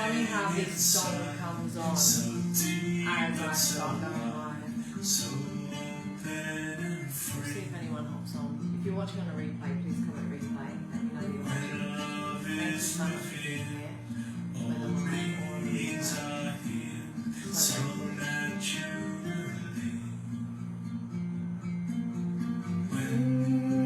funny how this song comes on as I start going live. See if anyone hops on. If you're watching on a replay, please comment replay. Let me know you're watching. Thank you so much for being here. Whether I'm live or on replay. So when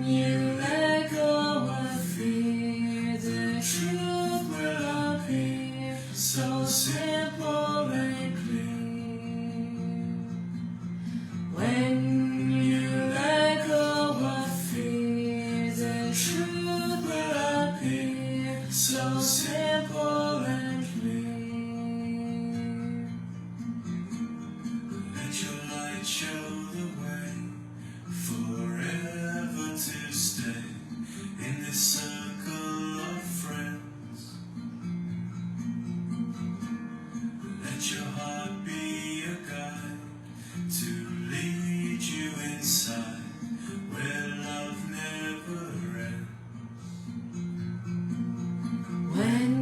you let go of fear, the truth will appear, so simple and clear. When you let go of fear, the truth will appear, so simple and clear. Let your light show the way, forever to stay in this circle of friends. Let your heart be a guide to lead you inside where love never ends. When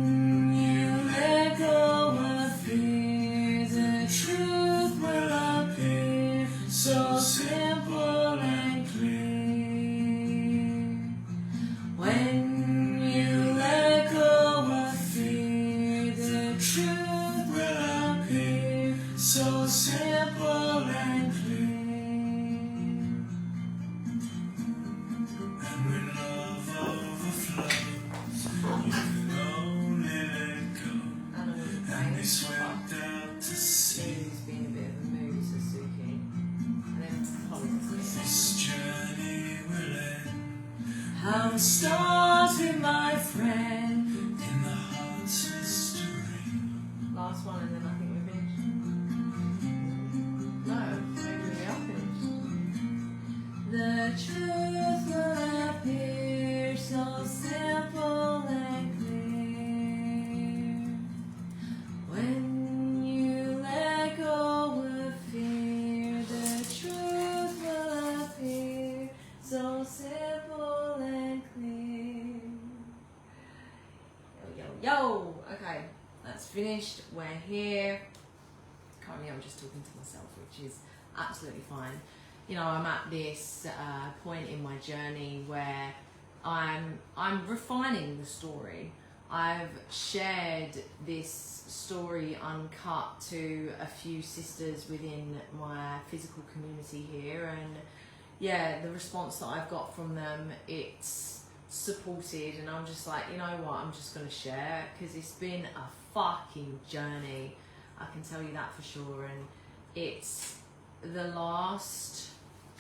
you let go of fear, the truth will appear, so simple and clear. When you let go of fear, the truth will appear, so simple and clear. And when love overflows, you can only let go and be swept out to sea. It's been a bit of a mood, Suzuki. And then this journey will end. How it started, my friend, in the heart's history. Last one, and then I think we're finished. No, maybe we are finished. The truth will appear, so simple and clear. When you let go of fear, the truth will appear, so simple and clear. Yo, yo, yo! Okay, that's finished. We're here. Currently, I'm just talking to myself, which is absolutely fine. You know, I'm at this point in my journey where I'm refining the story. I've shared this story uncut to a few sisters within my physical community here, and yeah, the response that I've got from them, it's supported, and I'm just like, you know what, I'm just going to share, because it's been a fucking journey, I can tell you that for sure. And it's the last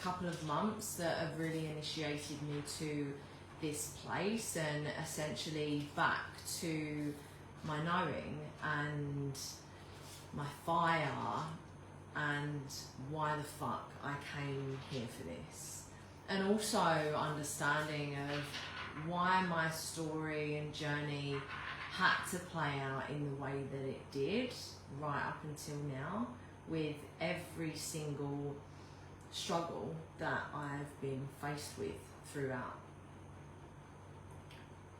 couple of months that have really initiated me to this place, and essentially back to my knowing and my fire and why the fuck I came here for this, and also understanding of why my story and journey had to play out in the way that it did right up until now, with every single struggle that I've been faced with throughout.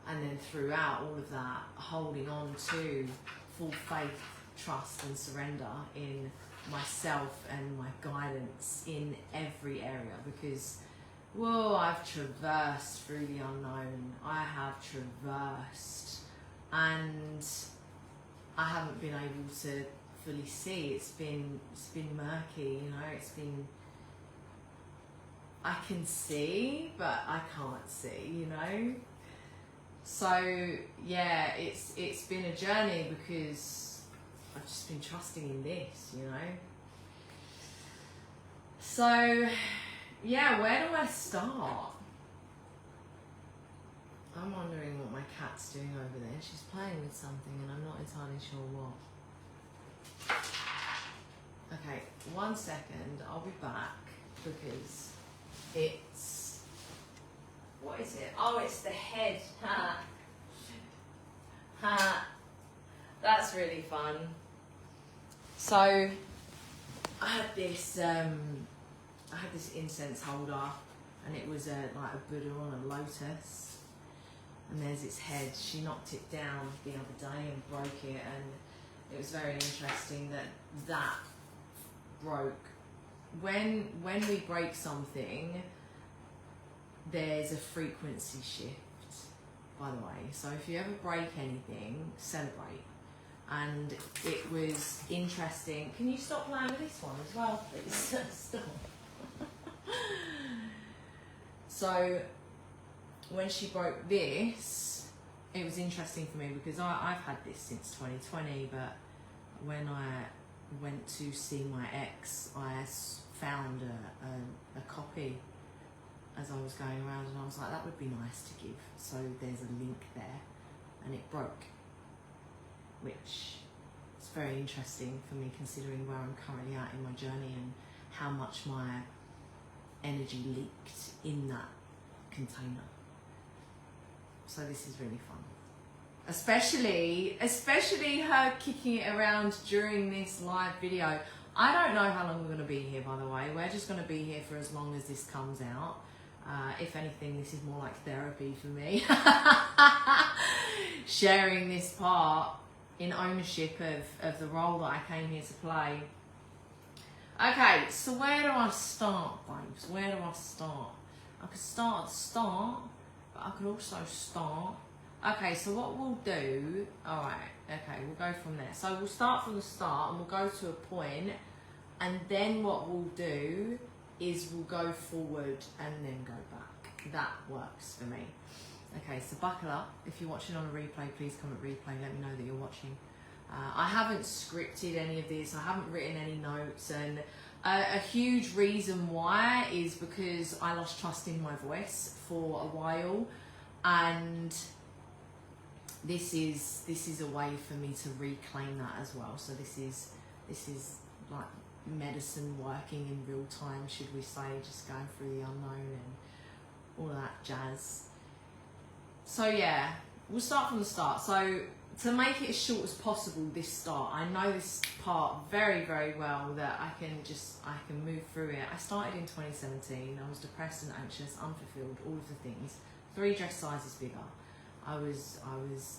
And then throughout all of that, holding on to full faith, trust and surrender in myself and my guidance in every area, because whoa, I've traversed through the unknown. I have traversed, and I haven't been able to fully see. It's been murky, you know. It's been, I can see, but I can't see, you know. So yeah, it's been a journey, because I've just been trusting in this, you know. So yeah, where do I start? I'm wondering what my cat's doing over there. She's playing with something and I'm not entirely sure what. Okay, 1 second, I'll be back, because it's, what is it? Oh, it's the head. Ha. Ha. That's really fun. So I had this incense holder, and it was like a Buddha on a lotus, and there's its head. She knocked it down the other day and broke it, and it was very interesting that broke. When we break something, there's a frequency shift, by the way. So if you ever break anything, celebrate. And it was interesting. Can you stop playing with this one as well, please? Stop. So when she broke this, it was interesting for me because I've had this since 2020, but when I went to see my ex, I found a copy as I was going around, and I was like, that would be nice to give. So there's a link there, and it broke, which is very interesting for me considering where I'm currently at in my journey and how much my energy leaked in that container. So this is really fun. Especially her kicking it around during this live video. I don't know how long we're going to be here, by the way. We're just going to be here for as long as this comes out. If anything, this is more like therapy for me. Sharing this part in ownership of the role that I came here to play. Okay, so where do I start, babes? Where do I start? I could start at the start, but I could also start. Okay, so what we'll do, alright, okay, we'll go from there. So we'll start from the start and we'll go to a point, and then what we'll do is we'll go forward and then go back. That works for me. Okay, so buckle up. If you're watching on a replay, please comment replay, let me know that you're watching. I haven't scripted any of this, I haven't written any notes, and a huge reason why is because I lost trust in my voice for a while, and this is a way for me to reclaim that as well. So this is like medicine working in real time, should we say, just going through the unknown and all that jazz. So yeah, we'll start from the start. So to make it as short as possible, this start, I know this part very, very well, that I can move through it. I started in 2017. I was depressed and anxious, unfulfilled, all of the things, 3 dress sizes bigger. I was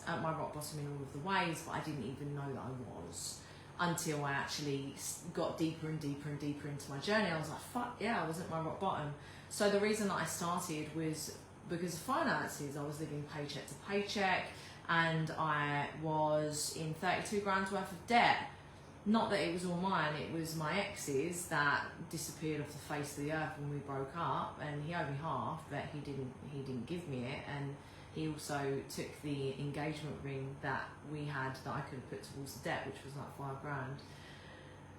at my rock bottom in all of the ways, but I didn't even know that I was until I actually got deeper and deeper and deeper into my journey. I was like, fuck yeah, I was at my rock bottom. So the reason that I started was because of finances. I was living paycheck to paycheck, and I was in 32 grand's worth of debt. Not that it was all mine, it was my ex's that disappeared off the face of the earth when we broke up, and he owed me half, but he didn't give me it, and he also took the engagement ring that we had that I could have put towards the debt, which was like 5 grand.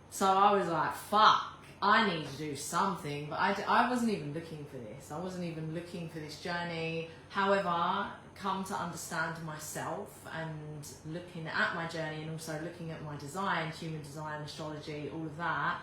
So I was like, fuck, I need to do something. But I wasn't even looking for this. I wasn't even looking for this journey. However, come to understand myself and looking at my journey and also looking at my design, human design, astrology, all of that,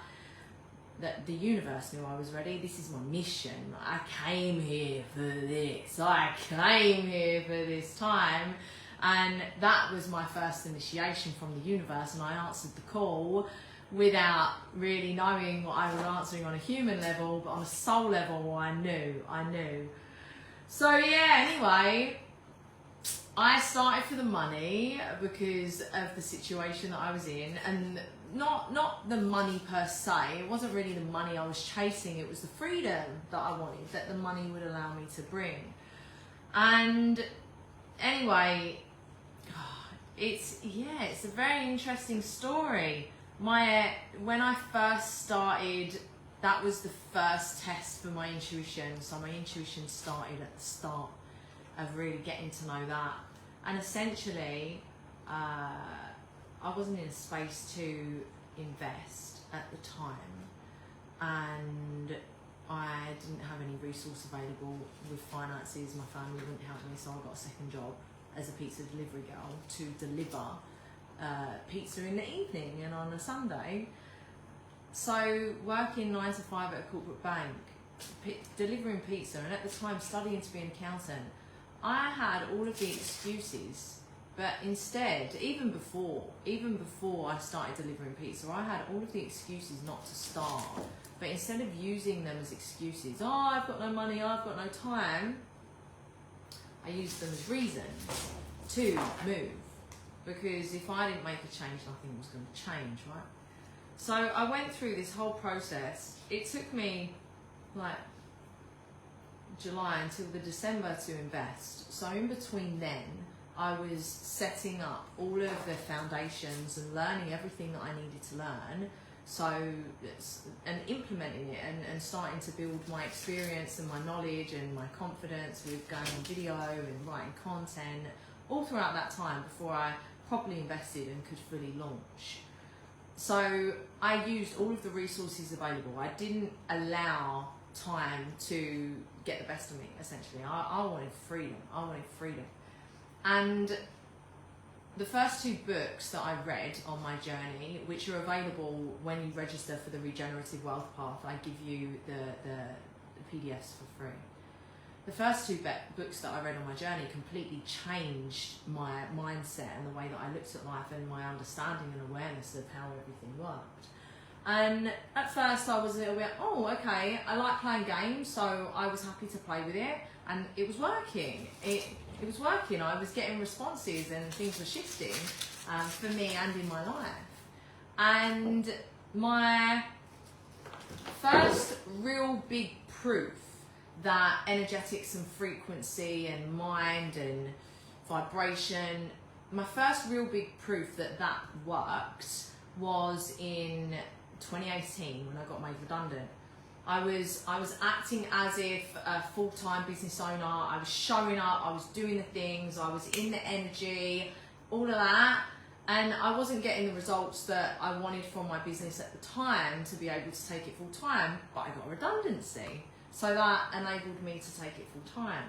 that the universe knew I was ready. This is my mission. I came here for this. I came here for this time. And that was my first initiation from the universe, and I answered the call without really knowing what I was answering on a human level, but on a soul level, I knew. So yeah, anyway, I started for the money because of the situation that I was in, and not the money per se. It wasn't really the money I was chasing, it was the freedom that I wanted, that the money would allow me to bring. And anyway, it's a very interesting story. When I first started, that was the first test for my intuition. So my intuition started at the start of really getting to know that. And essentially, I wasn't in a space to invest at the time, and I didn't have any resource available with finances. My family wouldn't help me, so I got a second job as a pizza delivery girl to deliver pizza in the evening and on a Sunday. So working 9 to 5 at a corporate bank, delivering pizza, and at the time studying to be an accountant, I had all of the excuses. But instead, even before I started delivering pizza, I had all of the excuses not to start. But instead of using them as excuses, oh, I've got no money, I've got no time, I used them as reasons to move, because if I didn't make a change, nothing was going to change, right? So I went through this whole process. It took me like July until the December to invest. So in between then, I was setting up all of the foundations and learning everything that I needed to learn. So, and implementing it and starting to build my experience and my knowledge and my confidence with going on video and writing content all throughout that time before I properly invested and could fully launch. So I used all of the resources available. I didn't allow time to get the best of me, essentially. I wanted freedom. I wanted freedom. And the first 2 books that I read on my journey, which are available when you register for the Regenerative Wealth Path, I give you the PDFs for free. The first 2 books that I read on my journey completely changed my mindset and the way that I looked at life and my understanding and awareness of how everything worked. And at first I was a little bit, oh, okay, I like playing games, so I was happy to play with it, and it was working. It was working. I was getting responses and things were shifting for me and in my life. And my first real big proof that energetics and frequency and mind and vibration, my first real big proof that that worked was in 2018 when I got made redundant. I was acting as if a full-time business owner. I was showing up, I was doing the things, I was in the energy, all of that, and I wasn't getting the results that I wanted from my business at the time to be able to take it full-time, but I got a redundancy, so that enabled me to take it full-time.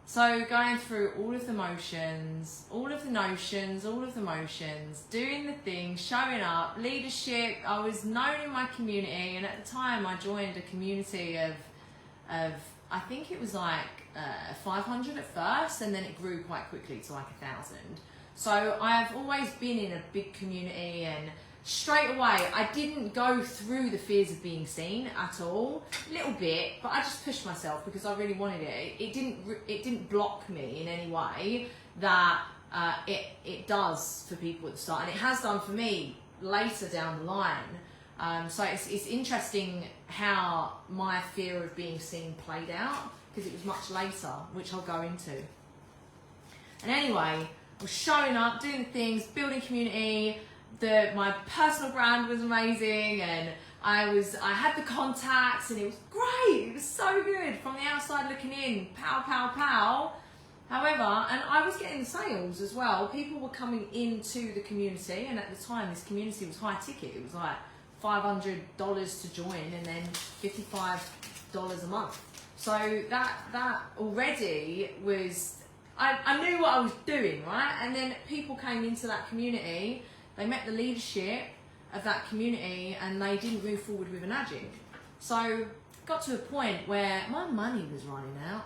So going through all of the motions, all of the notions, all of the motions, doing the things, showing up, leadership. I was known in my community, and at the time I joined a community of I think it was like 500 at first, and then it grew quite quickly to like 1,000. So I've always been in a big community, and straight away I didn't go through the fears of being seen at all. A little bit, but I just pushed myself because I really wanted it. It didn't block me in any way that it does for people at the start, and it has done for me later down the line. So it's interesting how my fear of being seen played out, because it was much later, which I'll go into. And anyway, I was showing up, doing things, building community. My personal brand was amazing, and I had the contacts, and it was great. It was so good from the outside looking in. Pow, pow, pow. However, and I was getting sales as well. People were coming into the community, and at the time this community was high ticket. It was like $500 to join, and then $55 a month. So that already was, I knew what I was doing, right? And then people came into that community. They met the leadership of that community, and they didn't move forward with an agent. So it got to a point where my money was running out,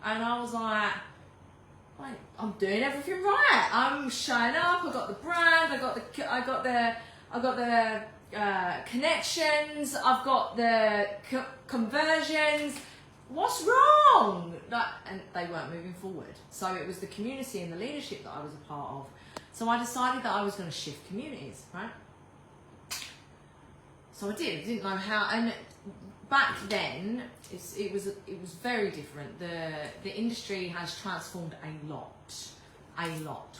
and I was like, wait, I'm doing everything right. I'm showing up. I got the brand. I got the connections. I've got the conversions. What's wrong? And they weren't moving forward. So it was the community and the leadership that I was a part of. So I decided that I was going to shift communities, right? So I didn't know how. And back then, it was very different. The industry has transformed a lot,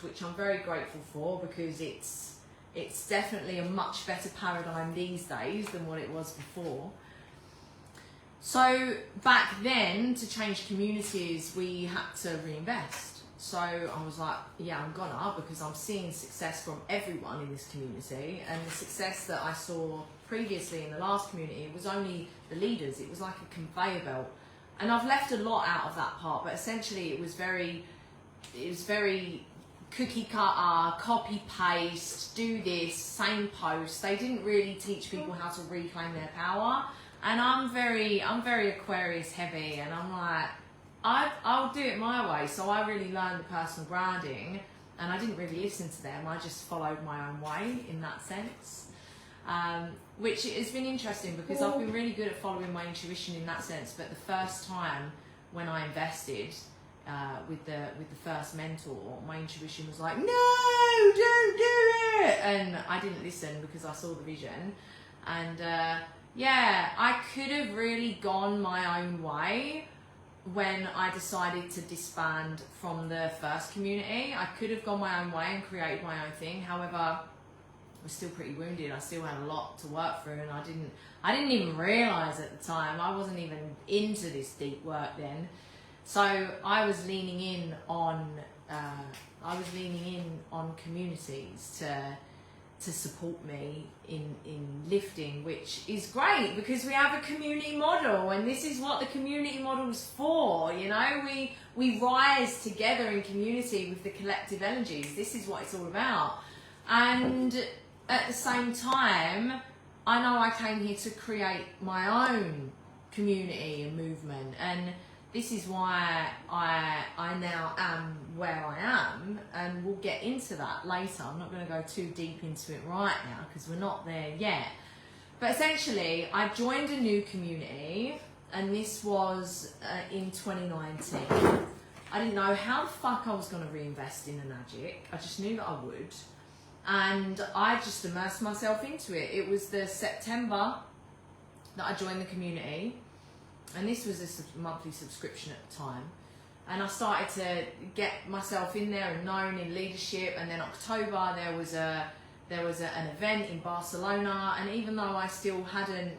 which I'm very grateful for, because it's definitely a much better paradigm these days than what it was before. So back then, to change communities, we had to reinvest. So I was like, yeah, I'm gonna, because I'm seeing success from everyone in this community, and the success that I saw previously in the last community, it was only the leaders. It was like a conveyor belt, and I've left a lot out of that part, but essentially it was very cookie cutter, copy paste, do this, same post. They didn't really teach people how to reclaim their power, and I'm very Aquarius heavy, and I'm like, I'll do it my way. So I really learned the personal branding, and I didn't really listen to them. I just followed my own way in that sense, which has been interesting, because I've been really good at following my intuition in that sense. But the first time when I invested, with the first mentor, my intuition was like, no, don't do it, and I didn't listen because I saw the vision. And I could have really gone my own way when I decided to disband from the first community. I could have gone my own way and created my own thing. However, I was still pretty wounded. I still had a lot to work through, and I didn't even realize at the time. I wasn't even into this deep work then. So I was leaning in on communities to support me in lifting, which is great because we have a community model, and this is what the community model is for. You know, we rise together in community with the collective energies. This is what it's all about. And at the same time, I know I came here to create my own community and movement, and this is why I now am where I am, and we'll get into that later. I'm not going to go too deep into it right now because we're not there yet. But essentially, I joined a new community, and this was in 2019. I didn't know how the fuck I was going to reinvest in Enagic. I just knew that I would. And I just immersed myself into it. It was the September that I joined the community. And this was a monthly subscription at the time. And I started to get myself in there and known in leadership. And then October, there was an event in Barcelona. And even though I still hadn't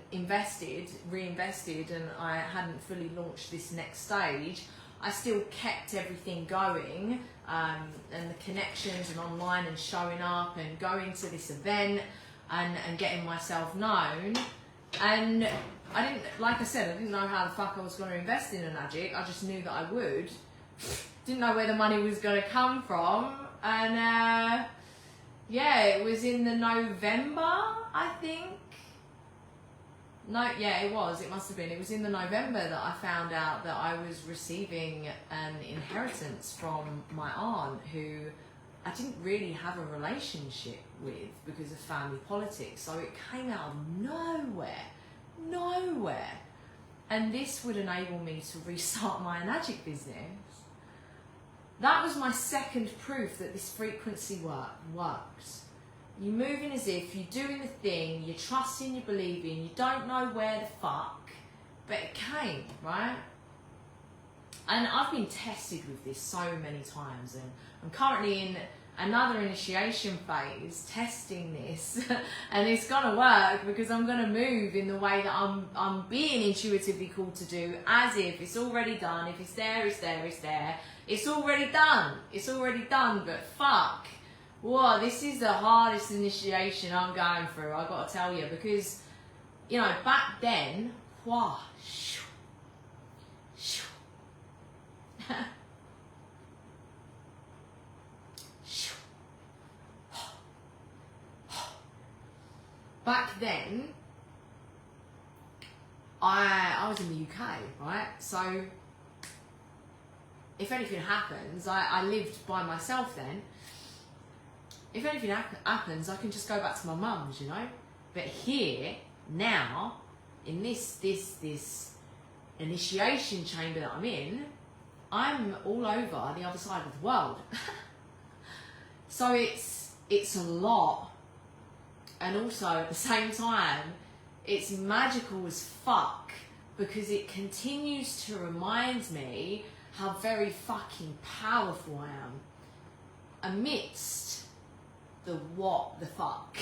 reinvested, and I hadn't fully launched this next stage, I still kept everything going, and the connections and online and showing up and going to this event and getting myself known. And I didn't, like I said, I didn't know how the fuck I was going to invest in Enagic. I just knew that I would. Didn't know where the money was going to come from. And it was in the November, I think. No, yeah, it must have been. It was in the November that I found out that I was receiving an inheritance from my aunt, who I didn't really have a relationship with because of family politics. So it came out of nowhere. And this would enable me to restart my Enagic business. That was my second proof that this frequency works. You're moving as if you're doing the thing, you're trusting, you're believing, you don't know where the fuck, but it came, right? And I've been tested with this so many times, and I'm currently in another initiation phase, testing this, and it's gonna work because I'm gonna move in the way that I'm being intuitively called to do, as if it's already done. If it's there, it's there, it's there. It's already done, but fuck. Whoa, this is the hardest initiation I'm going through, I gotta tell you, because, you know, back then, back then, I was in the UK, right? So, if anything happens, I lived by myself then. If anything happens, I can just go back to my mum's, you know. But here, now, in this initiation chamber that I'm in, I'm all over the other side of the world. So it's a lot. And also, at the same time, it's magical as fuck because it continues to remind me how very fucking powerful I am amidst the what the fuck,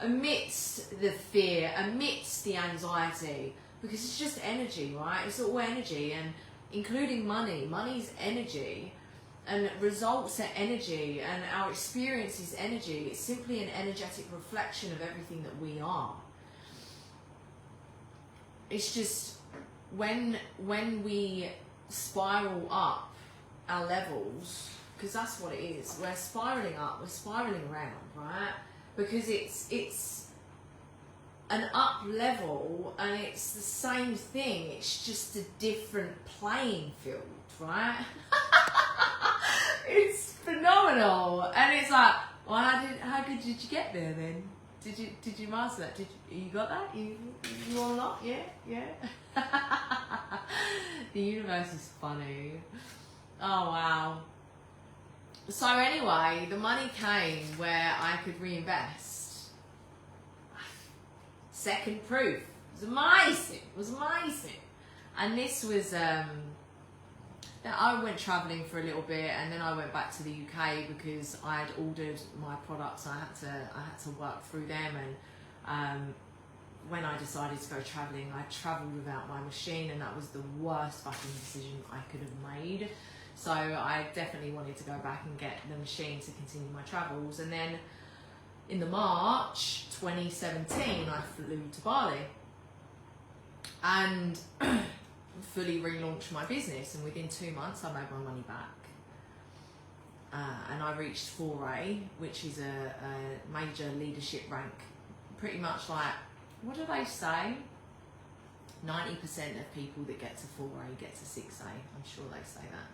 amidst the fear, amidst the anxiety, because it's just energy, right? It's all energy, and including money. Money's energy, and results are energy, and our experience is energy. It's simply an energetic reflection of everything that we are. It's just when we spiral up our levels, because that's what it is. We're spiraling up, we're spiraling around, right? Because it's an up level, and it's the same thing. It's just a different playing field, right? It's phenomenal. And it's like, well, how good did you get there then? Did you master that? You got that? You unlock? Yeah. The universe is funny. Oh wow. So anyway, the money came where I could reinvest. Second proof. It was amazing. And this was I went travelling for a little bit, and then I went back to the UK because I had ordered my products. I had to work through them, and when I decided to go travelling, I travelled without my machine, and that was the worst fucking decision I could have made. So I definitely wanted to go back and get the machine to continue my travels. And then in the March 2017, I flew to Bali and fully relaunched my business, and within 2 months I made my money back. And I reached 4A, which is a major leadership rank. Pretty much like, what do they say? 90% of people that get to 4A get to 6A. I'm sure they say that.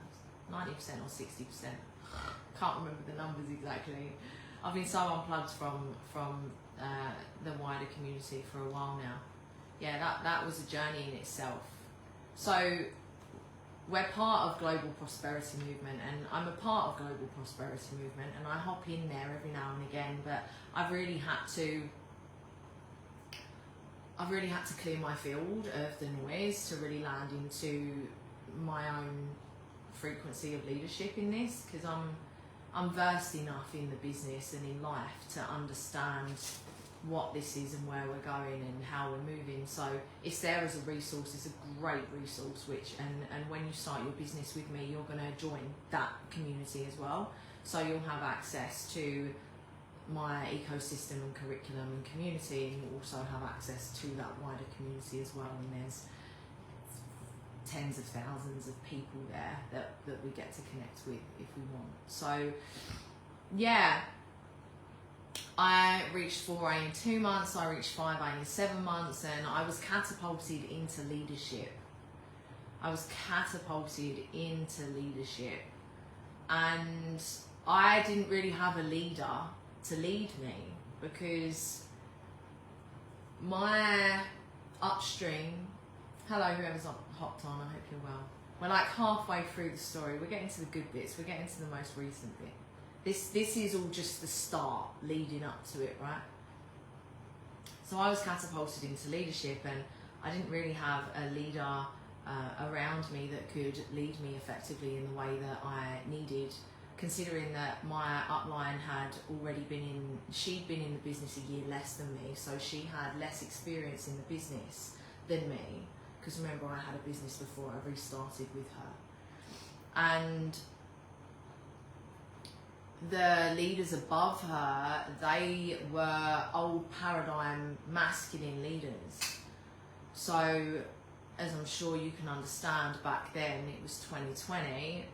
90% or 60%. Can't remember the numbers exactly. I've been so unplugged from the wider community for a while now. Yeah, that was a journey in itself. So we're part of Global Prosperity Movement, and I'm a part of Global Prosperity Movement, and I hop in there every now and again, but I've really had to clear my field of the noise to really land into my own frequency of leadership in this, because I'm versed enough in the business and in life to understand what this is and where we're going and how we're moving. So it's there as a resource. It's a great resource, and when you start your business with me, you're going to join that community as well. So you'll have access to my ecosystem and curriculum and community, and you also have access to that wider community as well. And there's tens of thousands of people there that we get to connect with if we want. So yeah, I reached 4A in 2 months, I reached 5A in 7 months, and I was catapulted into leadership. And I didn't really have a leader to lead me, because my upstream, hello whoever's hopped on, I hope you're well. We're like halfway through the story. We're getting to the good bits. We're getting to the most recent bit. This is all just the start leading up to it, right? So I was catapulted into leadership, and I didn't really have a leader around me that could lead me effectively in the way that I needed, considering that my upline had already she'd been in the business a year less than me, so she had less experience in the business than me, because remember, I had a business before I restarted with her. And the leaders above her, they were old paradigm masculine leaders. So, as I'm sure you can understand, back then, it was 2020,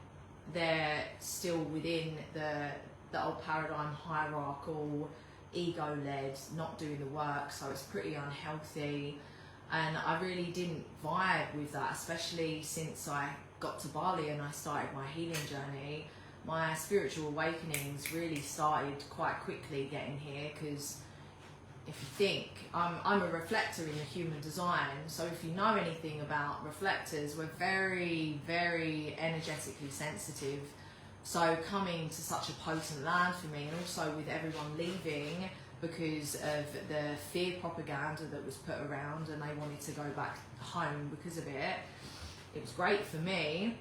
they're still within the old paradigm, hierarchical, ego-led, not doing the work, so it's pretty unhealthy. And I really didn't vibe with that, especially since I got to Bali and I started my healing journey. My spiritual awakenings really started quite quickly getting here, because if you think, I'm a reflector in the human design, so if you know anything about reflectors, we're very, very energetically sensitive. So coming to such a potent land for me, and also with everyone leaving because of the fear propaganda that was put around, and they wanted to go back home because of it, it was great for me.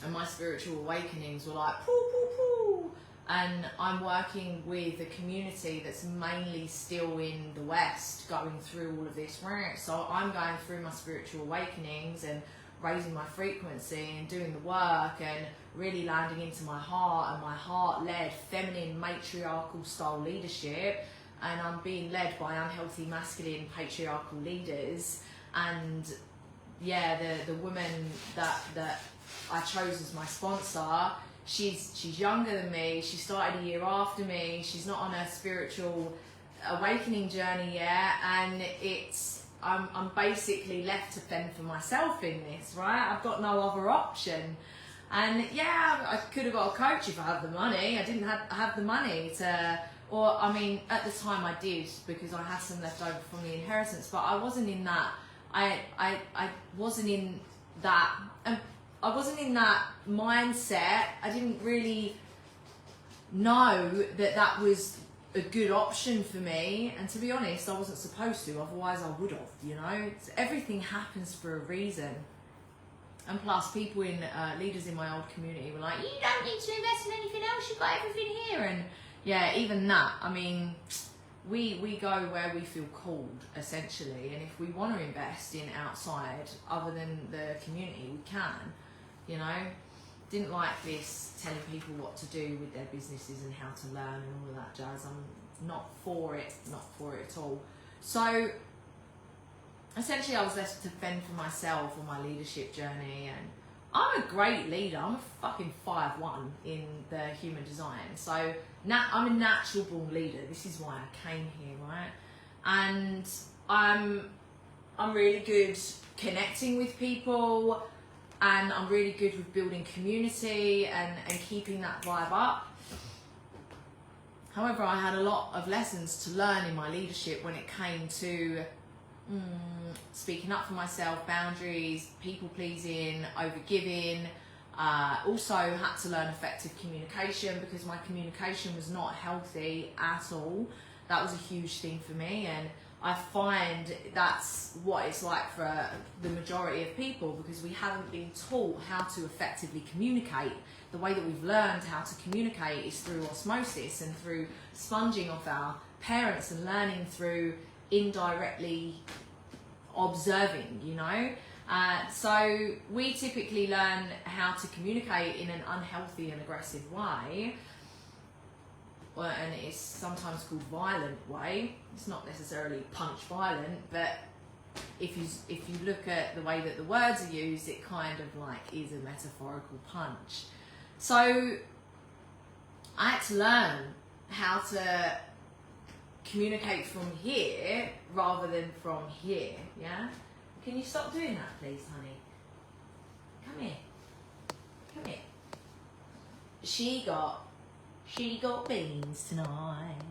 And my spiritual awakenings were like, poo, poo, poo. And I'm working with a community that's mainly still in the West, going through all of this. So I'm going through my spiritual awakenings and raising my frequency and doing the work and really landing into my heart and my heart-led, feminine, matriarchal style leadership. And I'm being led by unhealthy, masculine, patriarchal leaders. And yeah, the woman that I chose as my sponsor, she's younger than me, she started a year after me, she's not on a spiritual awakening journey yet, and I'm basically left to fend for myself in this, right? I've got no other option. And yeah, I could have got a coach if I had the money. I didn't have the money to Or, I mean, at the time I did, because I had some left over from the inheritance, but I wasn't in that, I wasn't in that, I wasn't in that mindset. I didn't really know that that was a good option for me, and to be honest, I wasn't supposed to, otherwise I would have, you know. Everything happens for a reason. And plus, people in leaders in my old community were like, you don't need to invest in anything else, you've got everything here. And yeah, even that, I mean, we go where we feel called, essentially, and if we want to invest in outside other than the community, we can, you know. Didn't like this telling people what to do with their businesses and how to learn and all of that jazz. I'm not for it at all. So essentially I was left to fend for myself on my leadership journey, and I'm a great leader. I'm a fucking 5'1" in the human design. So I'm a natural born leader. This is why I came here, right? And I'm really good connecting with people, and I'm really good with building community and keeping that vibe up. However, I had a lot of lessons to learn in my leadership when it came to speaking up for myself, boundaries, people pleasing, over giving. Also had to learn effective communication, because my communication was not healthy at all. That was a huge thing for me, and I find that's what it's like for the majority of people, because we haven't been taught how to effectively communicate. The way that we've learned how to communicate is through osmosis and through sponging off our parents and learning through indirectly observing, you know. So we typically learn how to communicate in an unhealthy and aggressive way. Well, and it's sometimes called violent way. It's not necessarily punch violent, but if you look at the way that the words are used, it kind of like is a metaphorical punch. So I had to learn how to communicate from here rather than from here, yeah? Can you stop doing that, please, honey? Come here. Come here. She got beans tonight.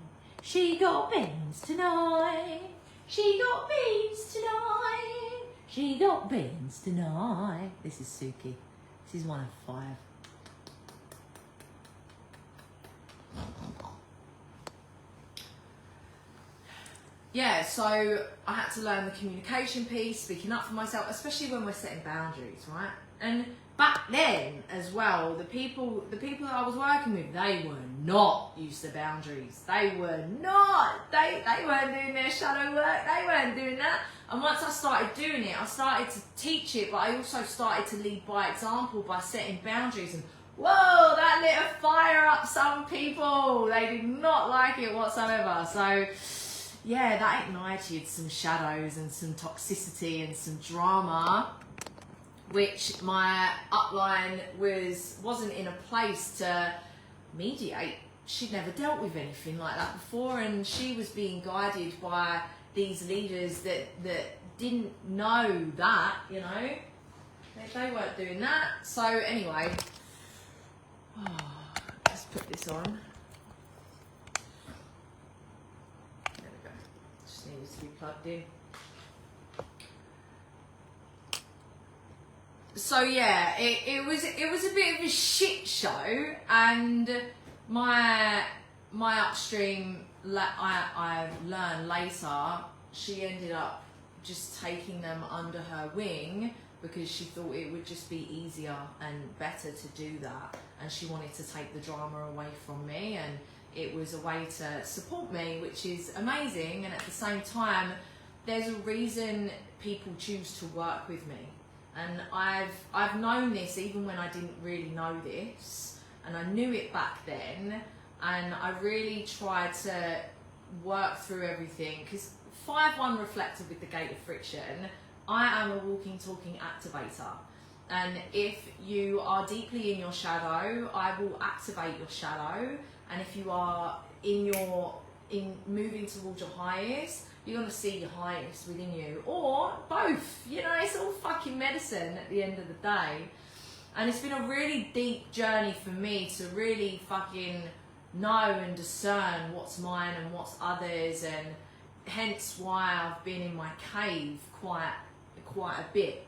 She got beans tonight. She got beans tonight. She got beans tonight. This is Suki. This is one of 5. Yeah, so I had to learn the communication piece, speaking up for myself, especially when we're setting boundaries, right? And back then as well, the people that I was working with, they were not used to boundaries. They were not. They weren't doing their shadow work. They weren't doing that. And once I started doing it, I started to teach it, but I also started to lead by example by setting boundaries. And whoa, that lit a fire up some people. They did not like it whatsoever. So yeah, that ignited some shadows and some toxicity and some drama, which my upline wasn't in a place to mediate. She'd never dealt with anything like that before, and she was being guided by these leaders that didn't know that, you know. They weren't doing that. So anyway, let's put this on. There we go. Just needed to be plugged in. So yeah, it was a bit of a shit show, and my upstream, I learned later, she ended up just taking them under her wing because she thought it would just be easier and better to do that, and she wanted to take the drama away from me, and it was a way to support me, which is amazing. And at the same time, there's a reason people choose to work with me. And I've known this even when I didn't really know this, and I knew it back then, and I really tried to work through everything, because 5-1 reflected with the gate of friction. I am a walking, talking activator, and if you are deeply in your shadow, I will activate your shadow, and if you are in moving towards your highest, you're going to see your highest within you, or both. You know, it's all fucking medicine at the end of the day. And it's been a really deep journey for me to really fucking know and discern what's mine and what's others, and hence why I've been in my cave quite a bit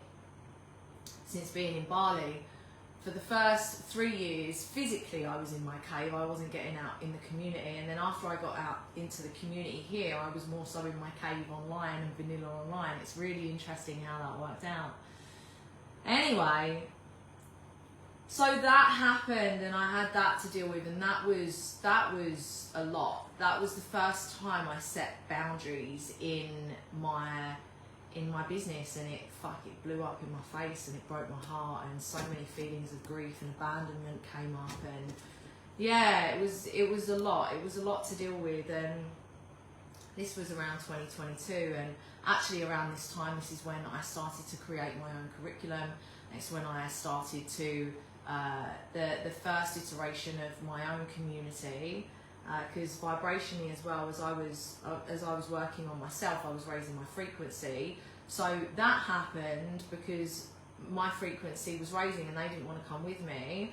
since being in Bali. For the first 3 years, physically I was in my cave, I wasn't getting out in the community, and then after I got out into the community here, I was more so in my cave online and vanilla online. It's really interesting how that worked out. Anyway, so that happened and I had that to deal with, and that was a lot. That was the first time I set boundaries in my business, and it blew up in my face and it broke my heart, and so many feelings of grief and abandonment came up, and yeah, it was a lot. It was a lot to deal with, and this was around 2022, and actually around this time, this is when I started to create my own curriculum. It's when I started to the first iteration of my own community, because vibrationally as well, as I was working on myself, I was raising my frequency. So that happened because my frequency was raising and they didn't want to come with me,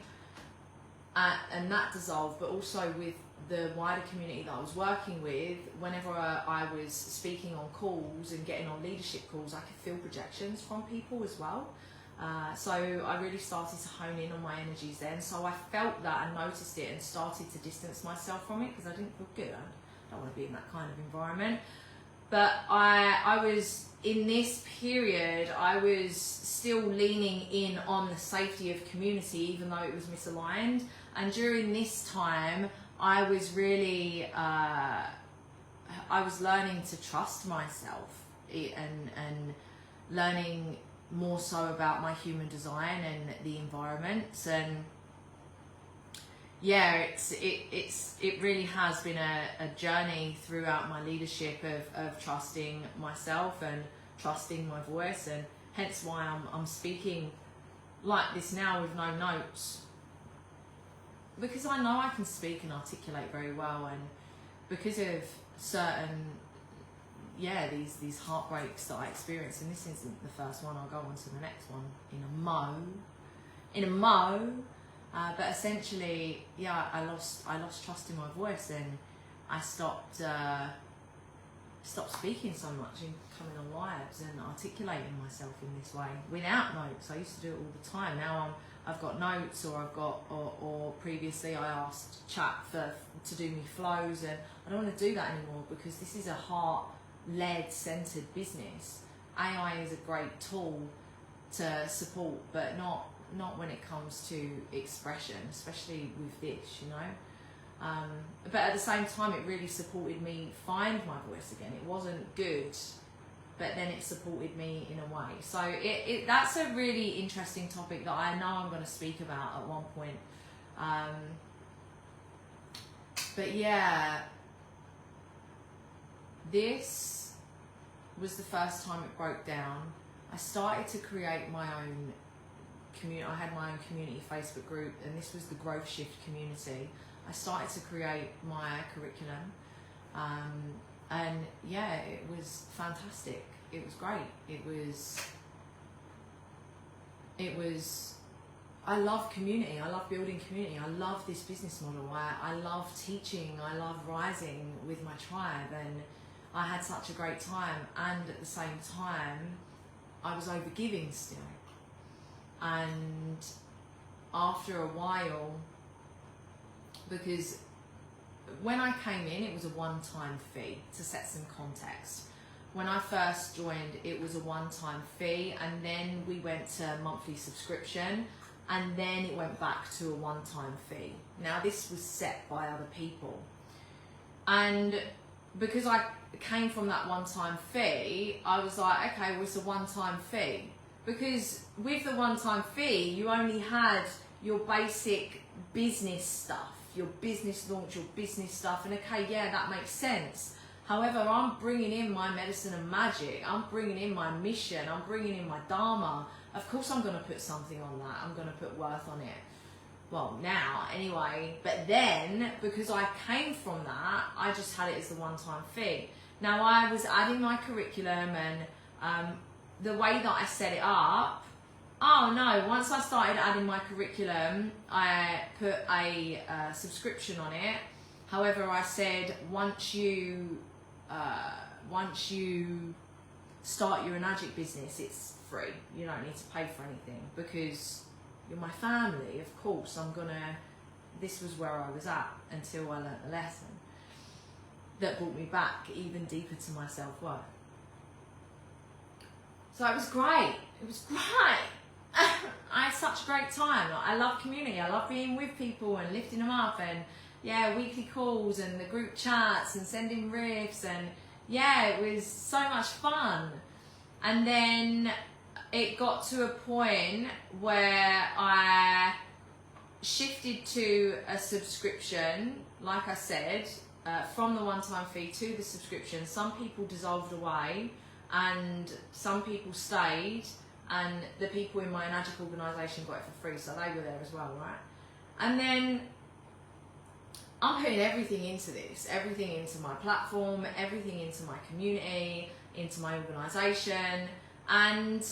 and that dissolved. But also with the wider community that I was working with, whenever I was speaking on calls and getting on leadership calls, I could feel projections from people as well. So I really started to hone in on my energies then. So I felt that and noticed it and started to distance myself from it because I didn't feel good. I don't want to be in that kind of environment. But I was, in this period, I was still leaning in on the safety of community, even though it was misaligned. And during this time, I was really, I was learning to trust myself and learning more so about my human design and the environments. And yeah, it really has been a journey throughout my leadership of trusting myself and trusting my voice, and hence why I'm speaking like this now with no notes, because I know I can speak and articulate very well, and because of certain these heartbreaks that I experienced, and this isn't the first one, I'll go on to the next one in a mo. But essentially, I lost trust in my voice, and I stopped speaking so much and coming on lives and articulating myself in this way without notes. I used to do it all the time. Now I've got notes, or previously I asked chat to do me flows, and I don't want to do that anymore because this is a heart-led centered business. AI is a great tool to support, but not when it comes to expression, especially with this, but at the same time, it really supported me find my voice again. It wasn't good, but then it supported me in a way. So that's a really interesting topic that I know I'm going to speak about at one point. But yeah, this was the first time it broke down. I started to create my own community. I had my own community Facebook group, and this was the Growth Shift community. I started to create my curriculum, and yeah, it was fantastic. It was great. It was. I love community. I love building community. I love this business model. I love teaching. I love rising with my tribe, and I had such a great time. And at the same time, I was overgiving still. And after a while, because when I came in, it was a one-time fee, to set some context. When I first joined, it was a one-time fee, and then we went to monthly subscription, and then it went back to a one-time fee. Now this was set by other people, and because I came from that one-time fee, I was like, okay, well, it's a one-time fee. Because with the one-time fee, you only had your basic business stuff, your business launch, your business stuff, and okay, yeah, that makes sense. However, I'm bringing in my medicine and magic, I'm bringing in my mission, I'm bringing in my dharma. Of course I'm going to put something on that, I'm going to put worth on it. Well, now, anyway, but then, because I came from that, I just had it as the one-time fee. Now, I was adding my curriculum, and the way that I set it up, once I started adding my curriculum, I put a subscription on it, However, I said once you start your Enagic business, it's free. You don't need to pay for anything because you're my family. Of course, this was where I was at until I learnt the lesson that brought me back even deeper to my self-worth. So it was great. It was great. I had such a great time. I love community. I love being with people and lifting them up, and yeah, weekly calls and the group chats and sending riffs, and yeah, it was so much fun. And then it got to a point where I shifted to a subscription, like I said, from the one-time fee to the subscription. Some people dissolved away and some people stayed, and the people in my Enagic organisation got it for free, so they were there as well, right? And then I'm putting everything into this, everything into my platform, everything into my community, into my organisation, and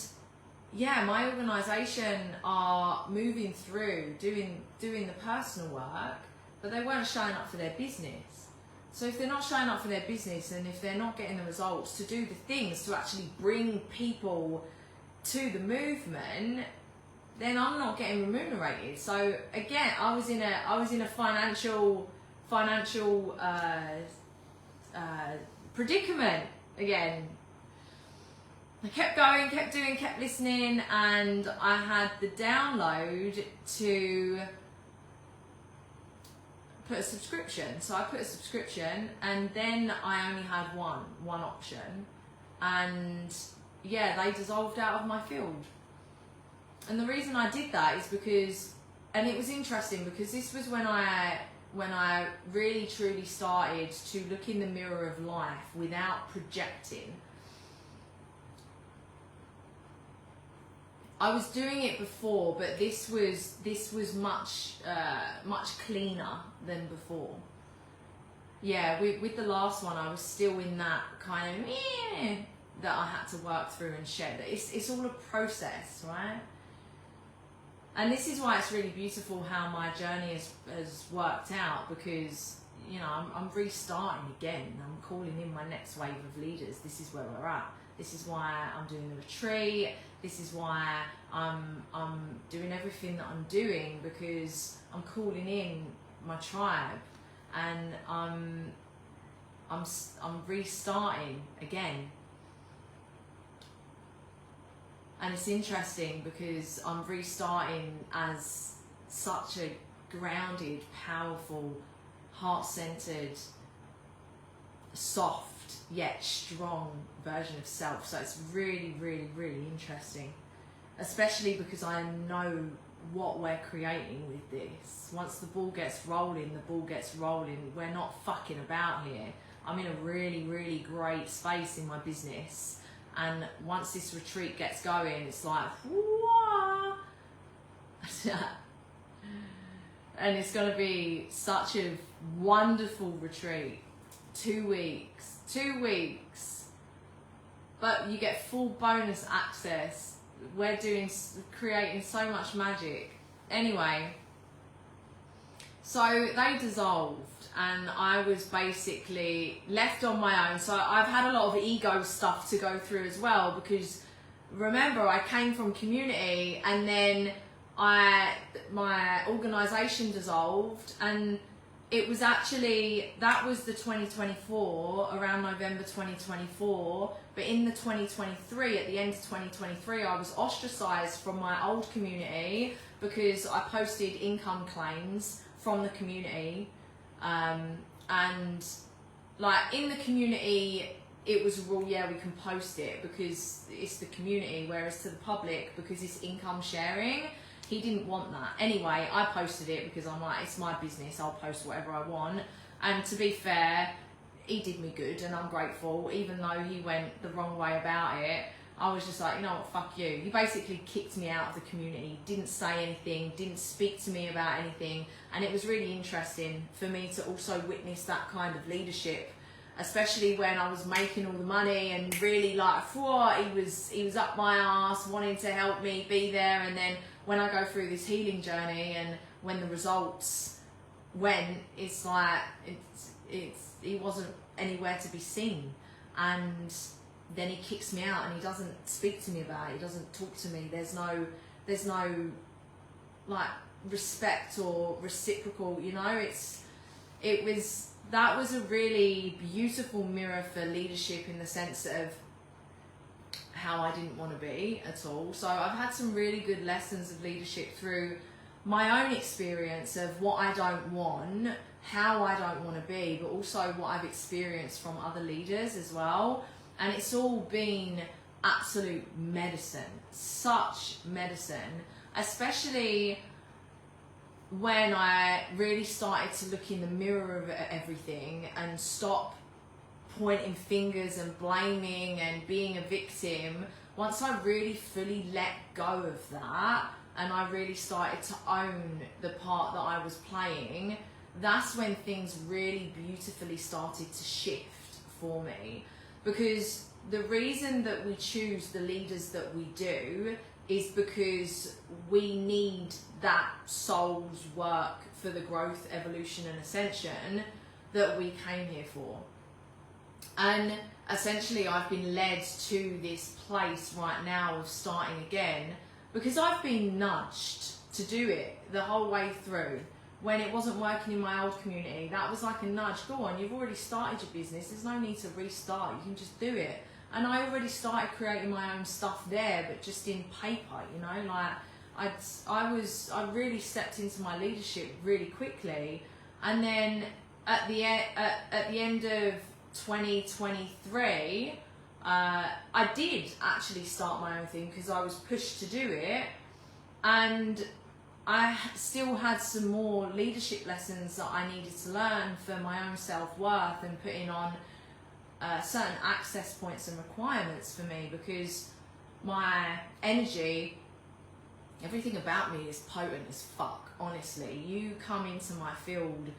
yeah, my organisation are moving through, doing the personal work, but they weren't showing up for their business. So if they're not showing up for their business, and if they're not getting the results to do the things to actually bring people to the movement, then I'm not getting remunerated. So again, I was in a financial predicament again. I kept going, kept doing, kept listening, and I had the download to put a subscription. So I put a subscription, and then I only had one option, and yeah, they dissolved out of my field. And the reason I did that is because, and it was interesting because this was when I really truly started to look in the mirror of life without projecting. I was doing it before, but this was much cleaner than before. Yeah, with the last one, I was still in that kind of that I had to work through and shed. It's all a process, right? And this is why it's really beautiful how my journey has worked out, because you know I'm restarting again. I'm calling in my next wave of leaders. This is where we're at. This is why I'm doing the retreat. This is why I'm doing everything that I'm doing, because I'm calling in my tribe, and I'm restarting again. And it's interesting because I'm restarting as such a grounded, powerful, heart-centered, soft yet strong version of self. So it's really, really, really interesting, especially because I know what we're creating with this. Once the ball gets rolling, the ball gets rolling. We're not fucking about here. I'm in a really, really great space in my business. And once this retreat gets going, it's like, whoa. And it's going to be such a wonderful retreat. 2 weeks. But you get full bonus access. We're creating so much magic. Anyway, so they dissolved, and I was basically left on my own. So I've had a lot of ego stuff to go through as well, because remember, I came from community, and then my organisation dissolved, and it was actually, that was the 2024, around November 2024, but in the 2023, at the end of 2023, I was ostracised from my old community because I posted income claims from the community, and like in the community, it was a rule, yeah, we can post it because it's the community, whereas to the public, because it's income sharing, he didn't want that. Anyway, I posted it because I'm like, it's my business, I'll post whatever I want. And to be fair, he did me good, and I'm grateful, even though he went the wrong way about it. I was just like, you know what, fuck you. He basically kicked me out of the community, didn't say anything, didn't speak to me about anything. And it was really interesting for me to also witness that kind of leadership, especially when I was making all the money and really like, whoa, he was up my ass, wanting to help me be there. And then when I go through this healing journey, and when the results when it's like he wasn't anywhere to be seen, and then he kicks me out and he doesn't speak to me about it, he doesn't talk to me, there's no like respect or reciprocal, you know. That was a really beautiful mirror for leadership, in the sense of how I didn't want to be at all. So I've had some really good lessons of leadership through my own experience of what I don't want, how I don't want to be, but also what I've experienced from other leaders as well. And it's all been absolute medicine, such medicine, especially when I really started to look in the mirror of everything and stop pointing fingers and blaming and being a victim. Once I really fully let go of that and I really started to own the part that I was playing, that's when things really beautifully started to shift for me. Because the reason that we choose the leaders that we do is because we need that soul's work for the growth, evolution and ascension that we came here for. And essentially I've been led to this place right now of starting again because I've been nudged to do it the whole way through. When it wasn't working in my old community, that was like a nudge. Go on, you've already started your business, there's no need to restart, you can just do it. And I already started creating my own stuff there, but just in paper, you know, like I really stepped into my leadership really quickly. And then at the end of 2023, I did actually start my own thing because I was pushed to do it, and I still had some more leadership lessons that I needed to learn for my own self-worth and putting on certain access points and requirements for me, because my energy, everything about me is potent as fuck, honestly. You come into my field,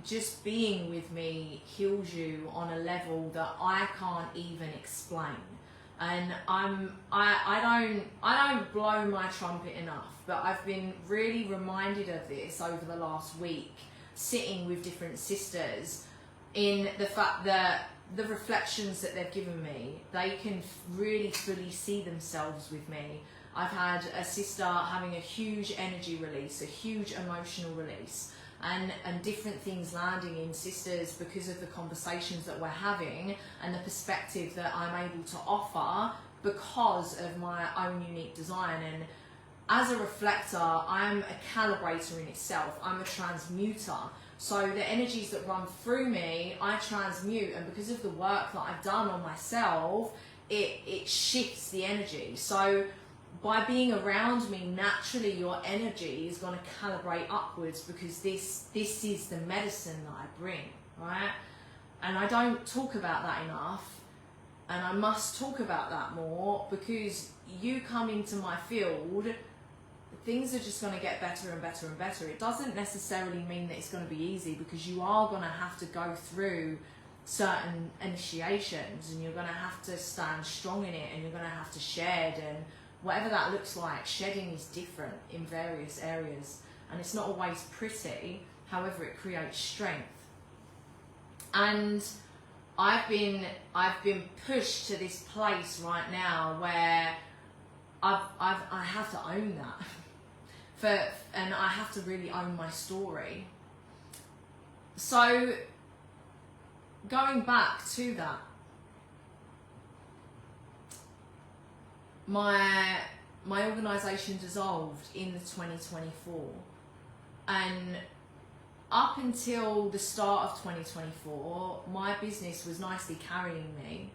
just being with me heals you on a level that I can't even explain. And I don't blow my trumpet enough, but I've been really reminded of this over the last week, sitting with different sisters, in the fact that the reflections that they've given me, they can really fully see themselves with me. I've had a sister having a huge energy release, a huge emotional release, and different things landing in sisters because of the conversations that we're having and the perspective that I'm able to offer because of my own unique design. And as a reflector, I'm a calibrator in itself. I'm a transmuter. So the energies that run through me, I transmute, and because of the work that I've done on myself, it shifts the energy. So by being around me, naturally your energy is going to calibrate upwards, because this is the medicine that I bring, right? And I don't talk about that enough, and I must talk about that more, because you come into my field, things are just going to get better and better and better. It doesn't necessarily mean that it's going to be easy, because you are going to have to go through certain initiations, and you're going to have to stand strong in it, and you're going to have to shed, and whatever that looks like. Shedding is different in various areas, and it's not always pretty. However, it creates strength. And I've been pushed to this place right now where I have to own that, and I have to really own my story. So going back to that, my organisation dissolved in the 2024, and up until the start of 2024, my business was nicely carrying me.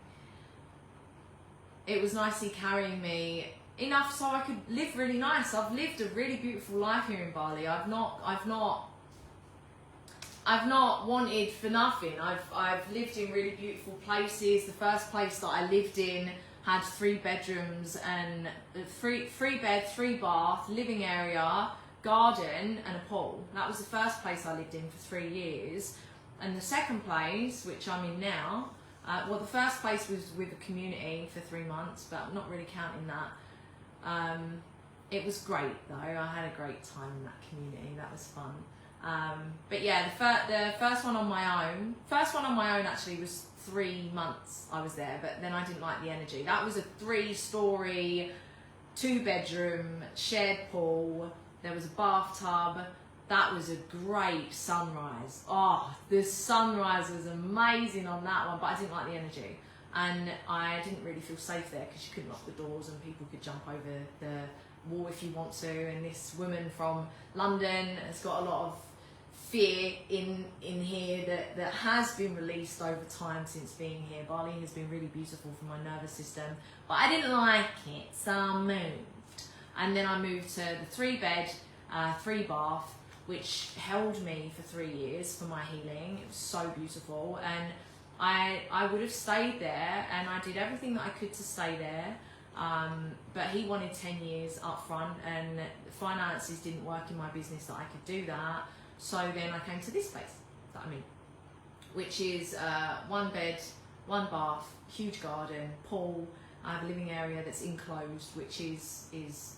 It was nicely carrying me enough so I could live really nice. I've lived a really beautiful life here in Bali. I've not wanted for nothing. I've lived in really beautiful places. The first place that I lived in had 3 bedrooms and 3 bed, 3 bath, living area, garden and a pool. That was the first place I lived in for 3 years. And the second place, which I'm in now, well, the first place was with a community for 3 months, but I'm not really counting that. It was great though. I had a great time in that community. That was fun. But yeah, the first one on my own actually was 3 months I was there, but then I didn't like the energy. That was a 3-story, 2-bedroom, shared pool. There was a bathtub. That was a great sunrise. Oh, the sunrise was amazing on that one, but I didn't like the energy. And I didn't really feel safe there because you couldn't lock the doors and people could jump over the wall if you want to. And this woman from London has got a lot of fear in here that has been released over time since being here. Bali has been really beautiful for my nervous system, but I didn't like it, so I moved. And then I moved to the 3-bed, 3-bath, which held me for 3 years for my healing. It was so beautiful, and I would have stayed there, and I did everything that I could to stay there, but he wanted 10 years up front, and the finances didn't work in my business that I could do that. So then I came to this place that I'm in, which is 1 bed, 1 bath, huge garden, pool. I have a living area that's enclosed, which is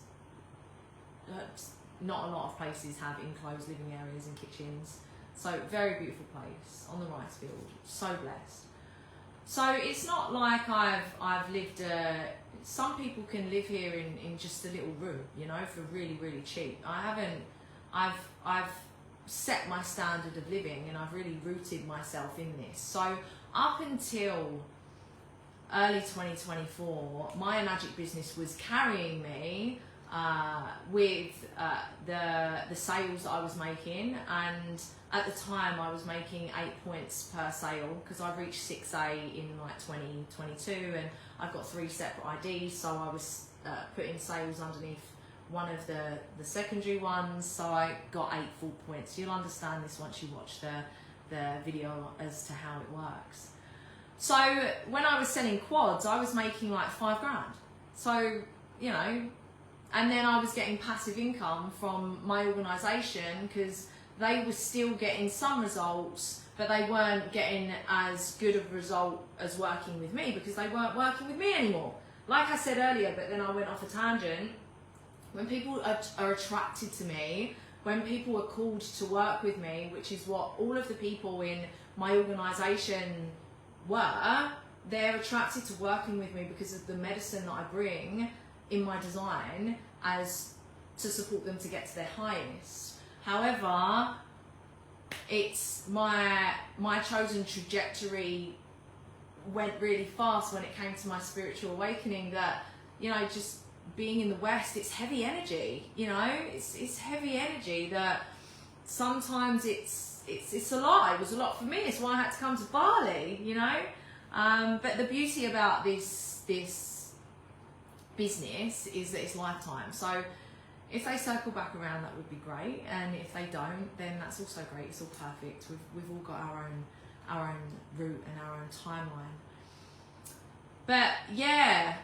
not a lot of places have enclosed living areas and kitchens. So very beautiful place on the rice field. So blessed. So it's not like I've lived. Some people can live here in just a little room, you know, for really, really cheap. I haven't. I've set my standard of living, and I've really rooted myself in this. So up until early 2024, my magic business was carrying me with the sales that I was making, and at the time I was making 8 points per sale because I reached 6A in like 2022, and I've got 3 separate IDs, so I was putting sales underneath one of the secondary ones, so I got 8 full points. You'll understand this once you watch the video as to how it works. So when I was selling quads, I was making like 5 grand. So, you know, and then I was getting passive income from my organisation because they were still getting some results, but they weren't getting as good of a result as working with me because they weren't working with me anymore. Like I said earlier, but then I went off a tangent. When people are attracted to me, when people are called to work with me, which is what all of the people in my organisation were, they're attracted to working with me because of the medicine that I bring in my design as to support them to get to their highest. However, it's my chosen trajectory went really fast when it came to my spiritual awakening that, you know, just being in the West, it's heavy energy, you know, it's heavy energy that sometimes it's a lot. It was a lot for me. It's why I had to come to Bali, you know. But the beauty about this business is that it's lifetime. So if they circle back around, that would be great. And if they don't, then that's also great. It's all perfect. We've all got our own route and our own timeline. But yeah.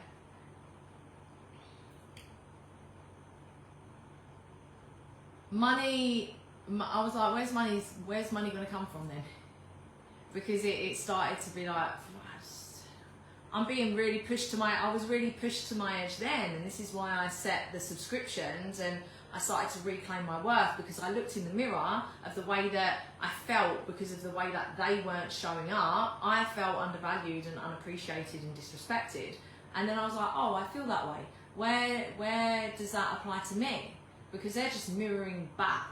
Money, I was like, where's money going to come from then? Because it started to be like, I'm being really pushed I was really pushed to my edge then, and this is why I set the subscriptions and I started to reclaim my worth, because I looked in the mirror of the way that I felt because of the way that they weren't showing up. I felt undervalued and unappreciated and disrespected. And then I was like, oh, I feel that way. Where does that apply to me? Because they're just mirroring back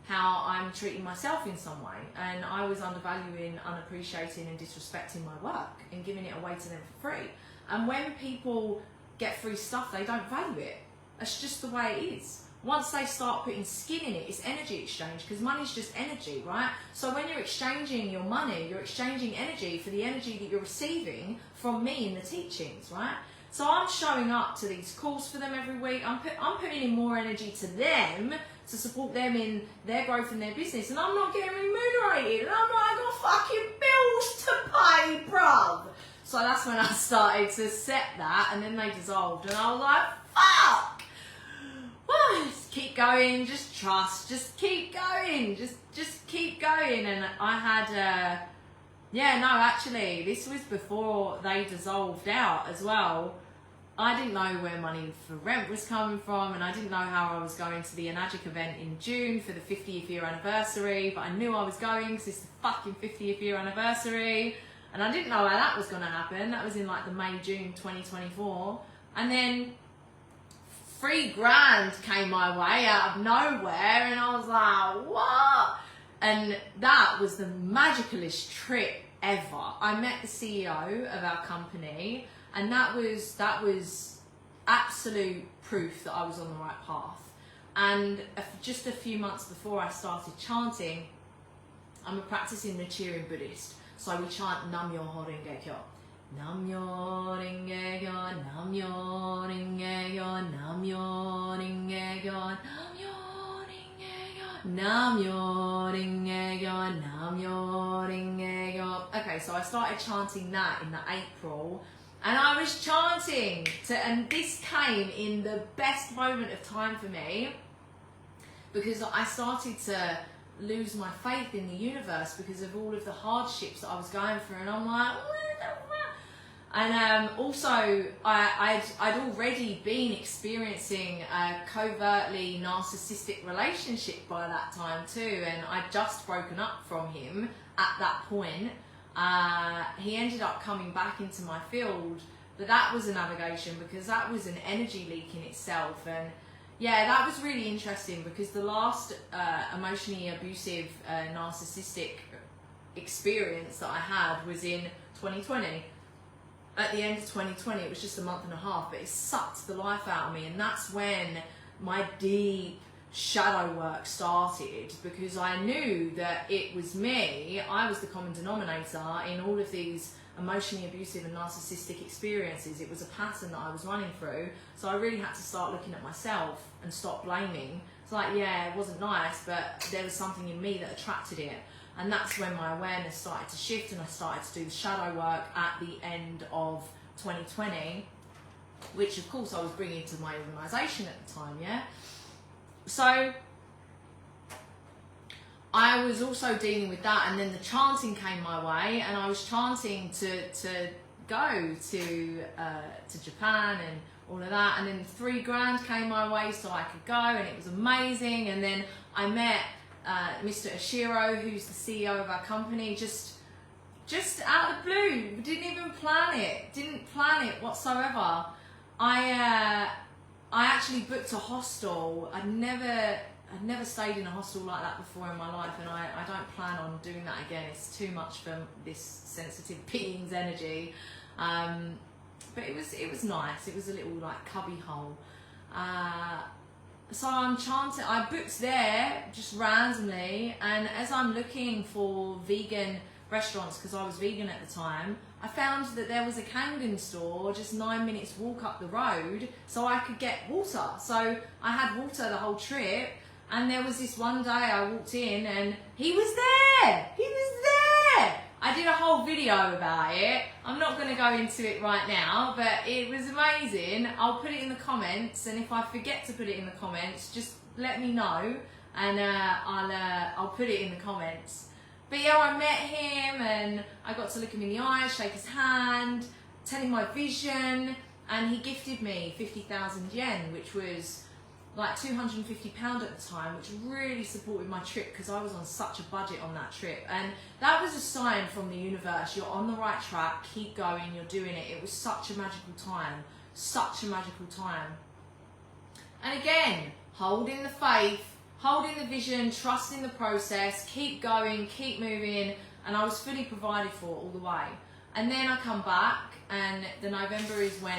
how I'm treating myself in some way. And I was undervaluing, unappreciating and disrespecting my work and giving it away to them for free. And when people get free stuff, they don't value it. That's just the way it is. Once they start putting skin in it, it's energy exchange, because money's just energy, right? So when you're exchanging your money, you're exchanging energy for the energy that you're receiving from me in the teachings, right? So I'm showing up to these calls for them every week. I'm putting in more energy to them to support them in their growth in their business, and I'm not getting remunerated. And I'm like, I got fucking bills to pay, bruv. So that's when I started to set that, and then they dissolved, and I was like, fuck. Well, just keep going, just trust, just keep going, just keep going. And I had, yeah, no, actually, this was before they dissolved out as well. I didn't know where money for rent was coming from, and I didn't know how I was going to the Enagic event in June for the 50th year anniversary, but I knew I was going because it's the fucking 50th year anniversary, and I didn't know how that was going to happen. That was in like the May, June 2024, and then $3,000 came my way out of nowhere, and I was like, what? And that was the magicalest trip ever. I met the CEO of our company, and that was absolute proof that I was on the right path. And just a few months before I started chanting, I'm a practicing Nichiren Buddhist, so we chant Nam-myoho Renge-kyo. Nam-myoho Renge-kyo, Nam-myoho Renge-kyo, Nam-myoho Renge-kyo, Nam-myoho Renge-kyo, Nam-myoho Renge-kyo. Okay, so I started chanting that in the April. And I was chanting, and this came in the best moment of time for me, because I started to lose my faith in the universe because of all of the hardships that I was going through. And I'm like, what the fuck? And also, I'd already been experiencing a covertly narcissistic relationship by that time too, and I'd just broken up from him at that point. He ended up coming back into my field, but that was a navigation because that was an energy leak in itself. And yeah, that was really interesting because the last emotionally abusive narcissistic experience that I had was in 2020. At the end of 2020, it was just a month and a half, but it sucked the life out of me, and that's when my deep shadow work started, because I knew that it was me. I was the common denominator in all of these emotionally abusive and narcissistic experiences. It was a pattern that I was running through, so I really had to start looking at myself and stop blaming. It's like, yeah, it wasn't nice, but there was something in me that attracted it. And that's when my awareness started to shift, and I started to do the shadow work at the end of 2020, which of course I was bringing to my organisation at the time, yeah? So I was also dealing with that, and then the chanting came my way, and I was chanting to go to Japan and all of that, and then $3,000 came my way so I could go, and it was amazing. And then I met Mr. Ashiro, who's the CEO of our company, just out of the blue. Didn't even plan it whatsoever. I actually booked a hostel. I'd never stayed in a hostel like that before in my life, and I don't plan on doing that again. It's too much for this sensitive being's energy. But it was nice. It was a little like cubby hole. So I'm chanting. I booked there just randomly, and as I'm looking for vegan restaurants, because I was vegan at the time, I found that there was a Kangen store just 9 minutes walk up the road, so I could get water. So I had water the whole trip, and there was this one day I walked in and he was there. He was there. I did a whole video about it. I'm not going to go into it right now, but it was amazing. I'll put it in the comments, and if I forget to put it in the comments, just let me know, and I'll put it in the comments. But yeah, I met him, and I got to look him in the eyes, shake his hand, tell him my vision, and he gifted me 50,000 yen, which was like £250 at the time, which really supported my trip because I was on such a budget on that trip. And that was a sign from the universe. You're on the right track, keep going, you're doing it. It was such a magical time, such a magical time. And again, holding the faith, holding the vision, trusting the process, keep going, keep moving, and I was fully provided for all the way. And then I come back, and the November is when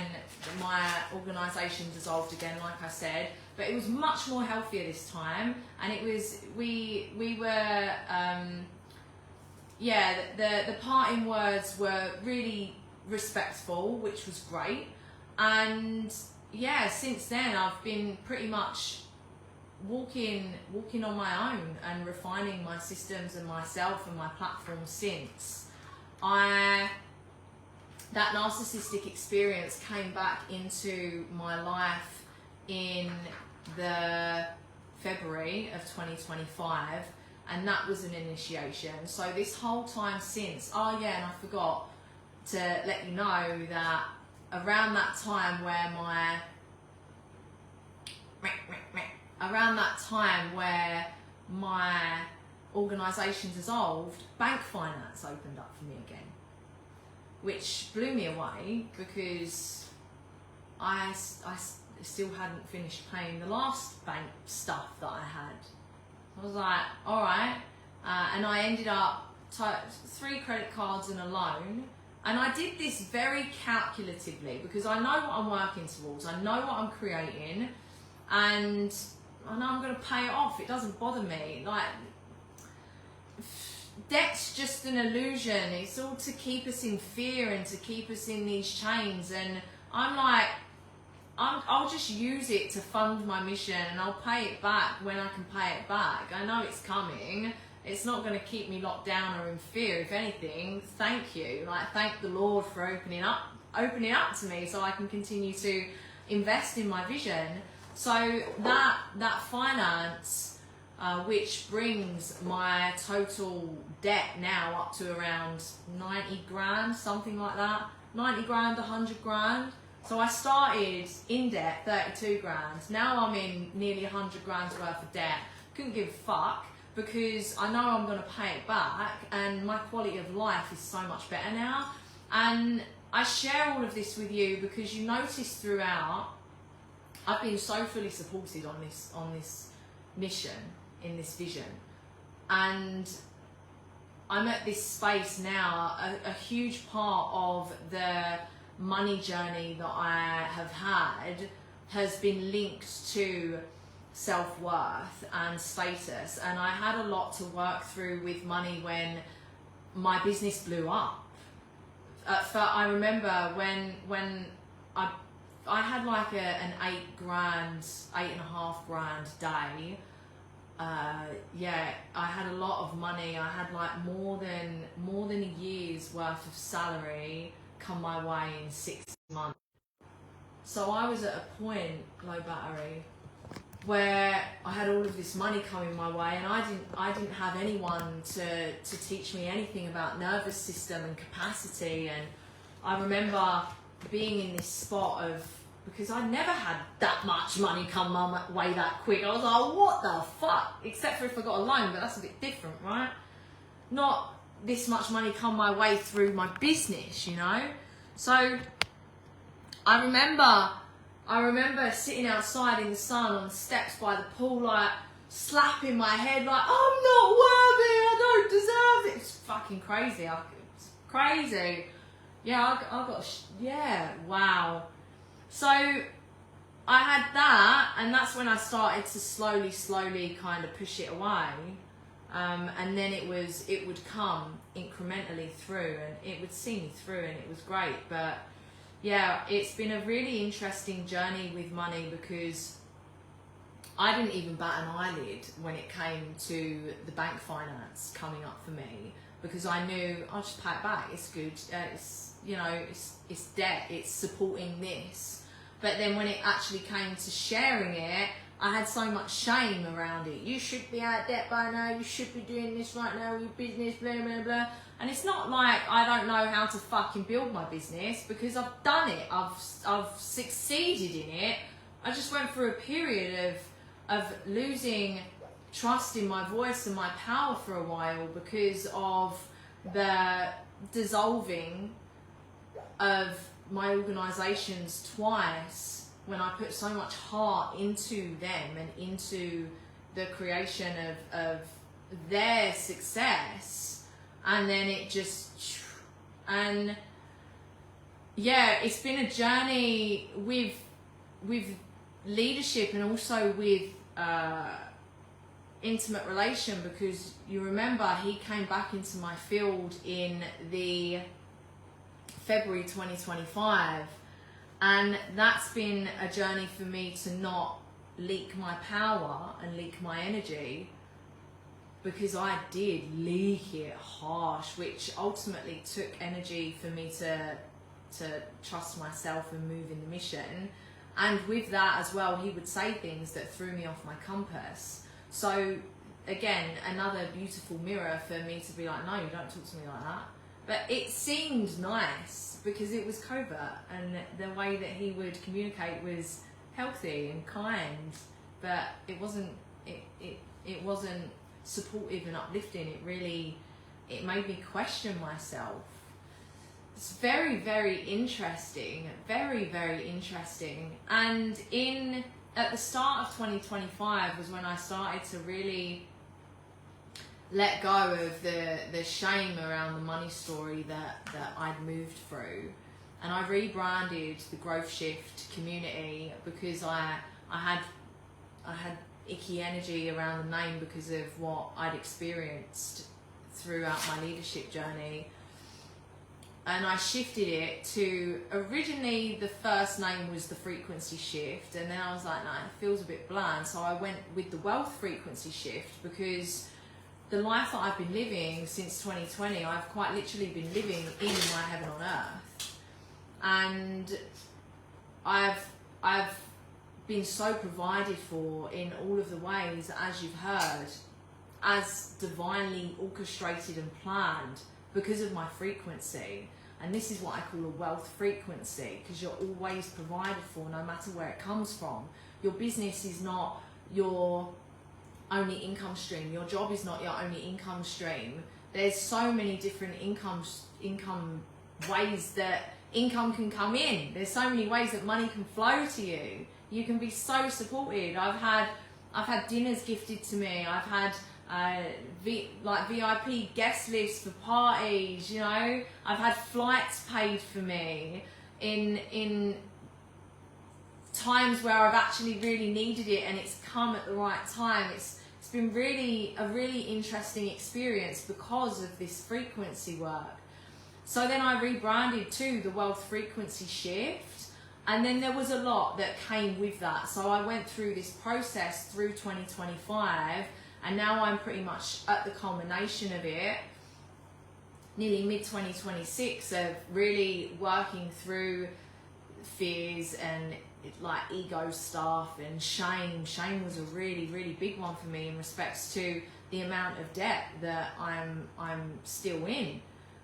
my organisation dissolved again, like I said, but it was much more healthier this time, and it was, we were, the parting words were really respectful, which was great. And yeah, since then I've been pretty much walking on my own and refining my systems and myself and my platform since. That narcissistic experience came back into my life in the February of 2025, and that was an initiation. So this whole time since, oh yeah, and I forgot to let you know that around that time where my organisation dissolved, bank finance opened up for me again, which blew me away because I still hadn't finished paying the last bank stuff that I had. I was like, all right, and I ended up 3 credit cards and a loan. And I did this very calculatively because I know what I'm working towards, I know what I'm creating, and I know I'm going to pay it off. It doesn't bother me. Like, debt's just an illusion. It's all to keep us in fear and to keep us in these chains. And I'm like, I'll just use it to fund my mission, and I'll pay it back when I can pay it back. I know it's coming. It's not going to keep me locked down or in fear. If anything, thank you. Like, thank the Lord for opening up to me so I can continue to invest in my vision. So that finance, which brings my total debt now up to around 90 grand, something like that. 90 grand, 100 grand. So I started in debt, 32 grand. Now I'm in nearly 100 grand's worth of debt. Couldn't give a fuck, because I know I'm going to pay it back, and my quality of life is so much better now. And I share all of this with you because you notice throughout, I've been so fully supported on this mission, in this vision. And I'm at this space now, a huge part of the money journey that I have had has been linked to self-worth and status, and I had a lot to work through with money when my business blew up. I remember when I had like an 8.5 grand day. Yeah, I had a lot of money. I had like more than a year's worth of salary come my way in 6 months. So I was at a point, low battery, where I had all of this money coming my way, and I didn't have anyone to teach me anything about nervous system and capacity. And I remember being in this spot of, because I never had that much money come my way that quick. I was like, what the fuck? Except for if I got a loan, but that's a bit different, right? Not this much money come my way through my business, you know? So I remember sitting outside in the sun on the steps by the pool, like slapping my head like, I'm not worthy, I don't deserve it. It's fucking crazy. It's crazy. Yeah, I got, yeah, wow. So I had that, and that's when I started to slowly kind of push it away. And then it would come incrementally through, and it would see me through, and it was great. But yeah, it's been a really interesting journey with money, because I didn't even bat an eyelid when it came to the bank finance coming up for me, because I knew I'll just pay it back. It's good. It's, you know, it's debt. It's supporting this. But then when it actually came to sharing it, I had so much shame around it. You should be out of debt by now. You should be doing this right now with your business, blah, blah, blah. And it's not like I don't know how to fucking build my business, because I've done it. I've succeeded in it. I just went through a period of losing trust in my voice and my power for a while, because of the dissolving of my organisations twice, when I put so much heart into them and into the creation of their success, and then it just, and yeah, it's been a journey with leadership, and also with intimate relation, because you remember he came back into my field in the February 2025, and that's been a journey for me to not leak my power and leak my energy, because I did leak it harsh, which ultimately took energy for me to trust myself and move in the mission. And with that as well, he would say things that threw me off my compass. So again, another beautiful mirror for me to be like, no, you don't talk to me like that. But it seemed nice. because it was covert, and the way that he would communicate was healthy and kind, but it wasn't supportive and uplifting. It made me question myself. It's very, very interesting, very, very interesting. And at the start of 2025 was when I started to really let go of the shame around the money story that I'd moved through. And I rebranded the Growth Shift community because I had icky energy around the name because of what I'd experienced throughout my leadership journey. And I shifted it to, originally the first name was the Frequency Shift, and then I was like, no, it feels a bit bland, so I went with the Wealth Frequency Shift, because the life that I've been living since 2020, I've quite literally been living in my heaven on earth. And I've been so provided for in all of the ways, as you've heard, as divinely orchestrated and planned because of my frequency. And this is what I call a wealth frequency, because you're always provided for no matter where it comes from. Your business is not your only income stream. Your job is not your only income stream. There's so many different income ways that income can come in. There's so many ways that money can flow to you. You can be so supported. I've had dinners gifted to me. I've had VIP guest lists for parties, you know. I've had flights paid for me in times where I've actually really needed it, and it's come at the right time. It's been a really interesting experience because of this frequency work. So then I rebranded to the Wealth Frequency Shift, and then there was a lot that came with that. So I went through this process through 2025, and now I'm pretty much at the culmination of it, nearly mid-2026, of really working through fears and like ego stuff and shame. Shame was a really, really big one for me in respects to the amount of debt that I'm still in.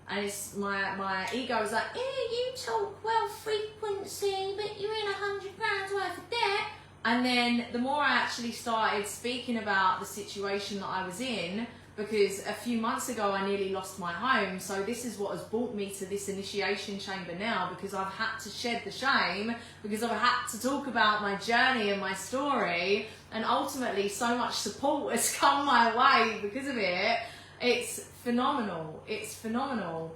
And it's my ego is like, you talk wealth frequency, but you're in 100 grand worth of debt. And then the more I actually started speaking about the situation that I was in, because a few months ago I nearly lost my home, so this is what has brought me to this initiation chamber now, because I've had to shed the shame, because I've had to talk about my journey and my story, and ultimately so much support has come my way because of it. It's phenomenal. It's phenomenal.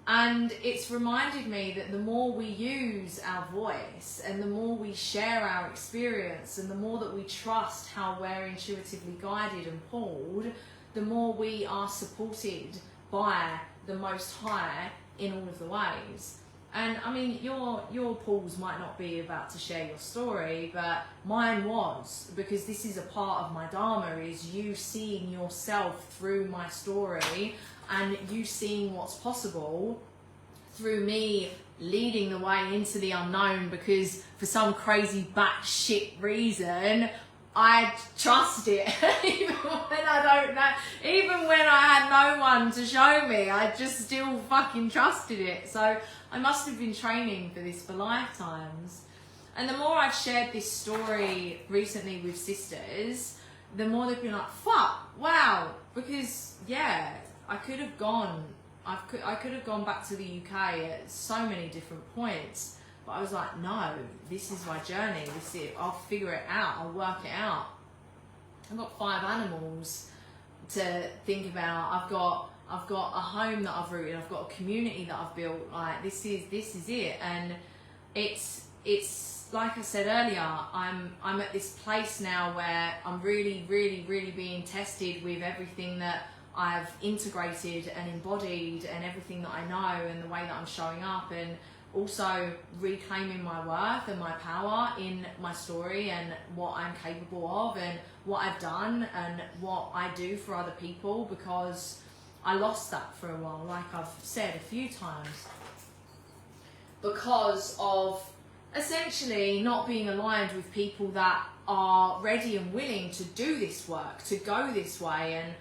And it's reminded me that the more we use our voice and the more we share our experience and the more that we trust how we're intuitively guided and pulled, the more we are supported by the Most High in all of the ways. And I mean, your pulls might not be about to share your story, but mine was, because this is a part of my Dharma, is you seeing yourself through my story and you seeing what's possible through me leading the way into the unknown, because for some crazy batshit reason, I trust it. Even when I don't know, even when I had no one to show me, I just still fucking trusted it. So I must have been training for this for lifetimes. And the more I've shared this story recently with sisters, the more they've been like, fuck, wow. Because yeah, I could have gone back to the UK at so many different points. But I was like, no, this is my journey. This is it. I'll figure it out. I'll work it out. I've got 5 animals to think about. I've got a home that I've rooted. I've got a community that I've built. Like this is it. And it's like I said earlier. I'm at this place now where I'm really, really, really being tested with everything that I've integrated and embodied, and everything that I know, and the way that I'm showing up, and also reclaiming my worth and my power in my story and what I'm capable of and what I've done and what I do for other people, because I lost that for a while, like I've said a few times, because of essentially not being aligned with people that are ready and willing to do this work, to go this way. And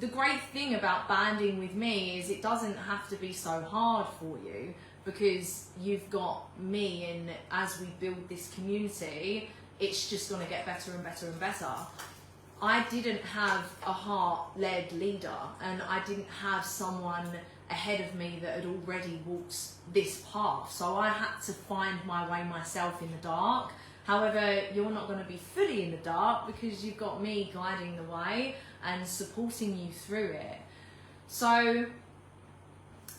the great thing about banding with me is it doesn't have to be so hard for you, because you've got me, and as we build this community, it's just going to get better and better and better. I didn't have a heart-led leader, and I didn't have someone ahead of me that had already walked this path, so I had to find my way myself in the dark. However, you're not going to be fully in the dark because you've got me guiding the way and supporting you through it. So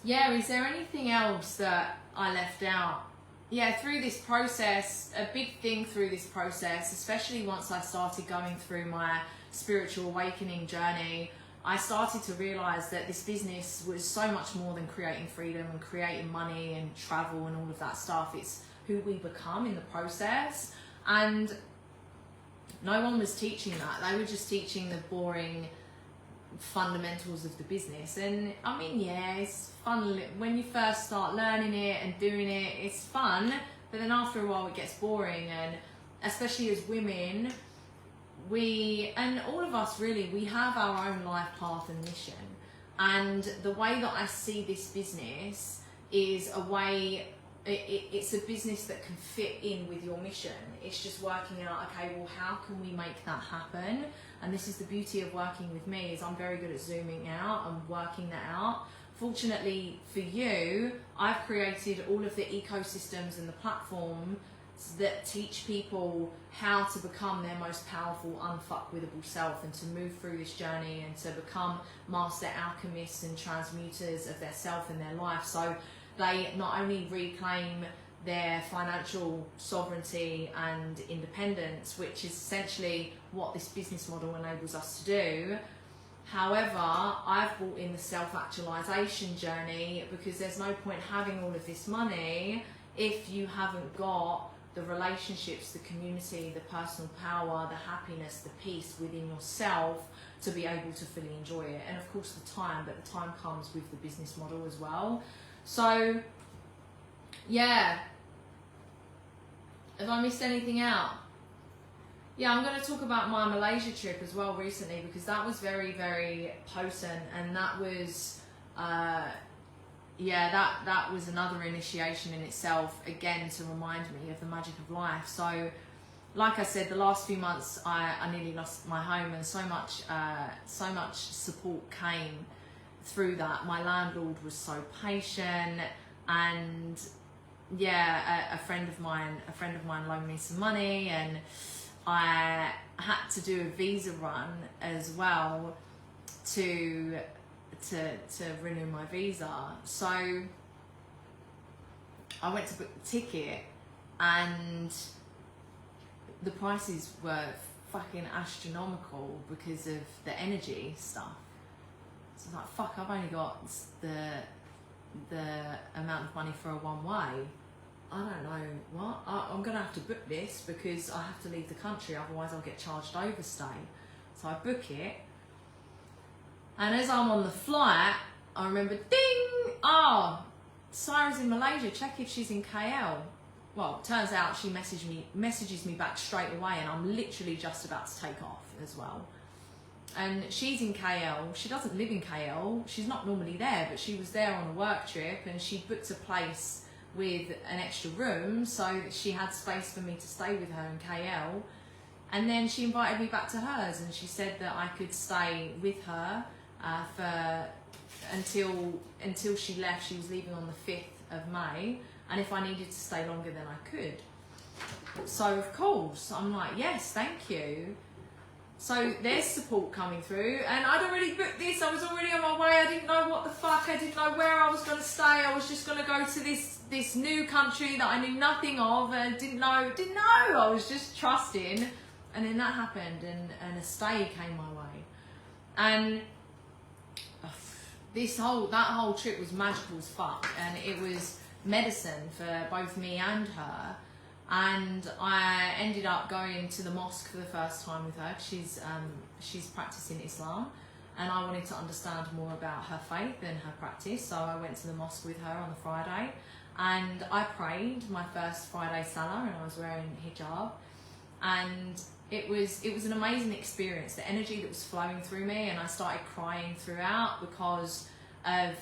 yeah, is there anything else that I left out? Yeah, through this process, a big thing through this process, especially once I started going through my spiritual awakening journey, I started to realize that this business was so much more than creating freedom and creating money and travel and all of that stuff. It's who we become in the process. And no one was teaching that. They were just teaching the boring fundamentals of the business. And I mean, yeah, it's fun when you first start learning it and doing it, it's fun, but then after a while it gets boring. And especially as women, we, and all of us really, we have our own life path and mission. And the way that I see this business is a way, it's a business that can fit in with your mission. It's just working out, okay, well, how can we make that happen? And this is the beauty of working with me, is I'm very good at zooming out and working that out. Fortunately for you, I've created all of the ecosystems and the platforms that teach people how to become their most powerful, unfuckwithable self, and to move through this journey and to become master alchemists and transmuters of their self and their life. So they not only reclaim their financial sovereignty and independence, which is essentially what this business model enables us to do. However, I've brought in the self-actualization journey, because there's no point having all of this money if you haven't got the relationships, the community, the personal power, the happiness, the peace within yourself to be able to fully enjoy it. And of course the time, but the time comes with the business model as well. So yeah, have I missed anything out? Yeah, I'm going to talk about my Malaysia trip as well recently, because that was very, very potent, and that was yeah, that was another initiation in itself, again, to remind me of the magic of life. So like I said, the last few months I nearly lost my home, and so much support came through that. My landlord was so patient, and yeah, a friend of mine loaned me some money, and I had to do a visa run as well to renew my visa. So I went to book the ticket, and the prices were fucking astronomical because of the energy stuff. So I was like, fuck, I've only got the amount of money for a one-way. I don't know what. I'm gonna have to book this because I have to leave the country, otherwise I'll get charged overstay. So I book it, and as I'm on the flight, I remember, ding! Oh, Sarah's in Malaysia, check if she's in KL. Well, turns out she messages me back straight away, and I'm literally just about to take off as well. And she's in KL, she doesn't live in KL, she's not normally there, but she was there on a work trip, and she booked a place with an extra room so that she had space for me to stay with her in KL. And then she invited me back to hers, and she said that I could stay with her until she left. She was leaving on the 5th of May, and if I needed to stay longer, then I could. So of course I'm like, yes, thank you. So there's support coming through, and I'd already booked this. I was already on my way. I didn't know what the fuck. I didn't know where I was going to stay. I was just going to go to this new country that I knew nothing of, and didn't know. I was just trusting, and then that happened, and a stay came my way, and that whole trip was magical as fuck, and it was medicine for both me and her. And I ended up going to the mosque for the first time with her. She's practicing Islam, and I wanted to understand more about her faith and her practice. So I went to the mosque with her on the Friday, and I prayed my first Friday salah, and I was wearing hijab. And it was an amazing experience. The energy that was flowing through me, and I started crying throughout because of,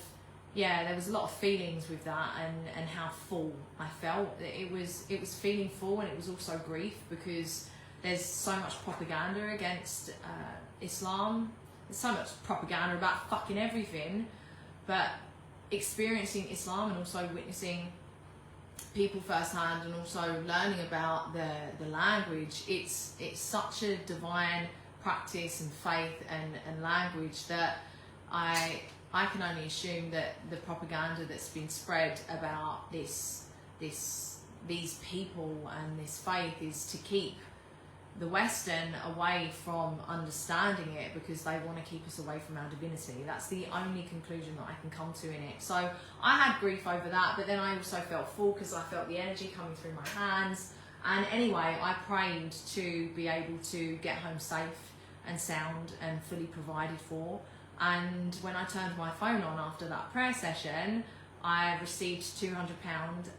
yeah, there was a lot of feelings with that, and how full I felt. It was feeling full, and it was also grief, because there's so much propaganda against Islam. There's so much propaganda about fucking everything, but experiencing Islam and also witnessing people firsthand, and also learning about the language, it's such a divine practice and faith and language that I can only assume that the propaganda that's been spread about these people and this faith is to keep the Western away from understanding it, because they want to keep us away from our divinity. That's the only conclusion that I can come to in it. So I had grief over that, but then I also felt full because I felt the energy coming through my hands. And anyway, I prayed to be able to get home safe and sound and fully provided for. And when I turned my phone on after that prayer session, I received £200,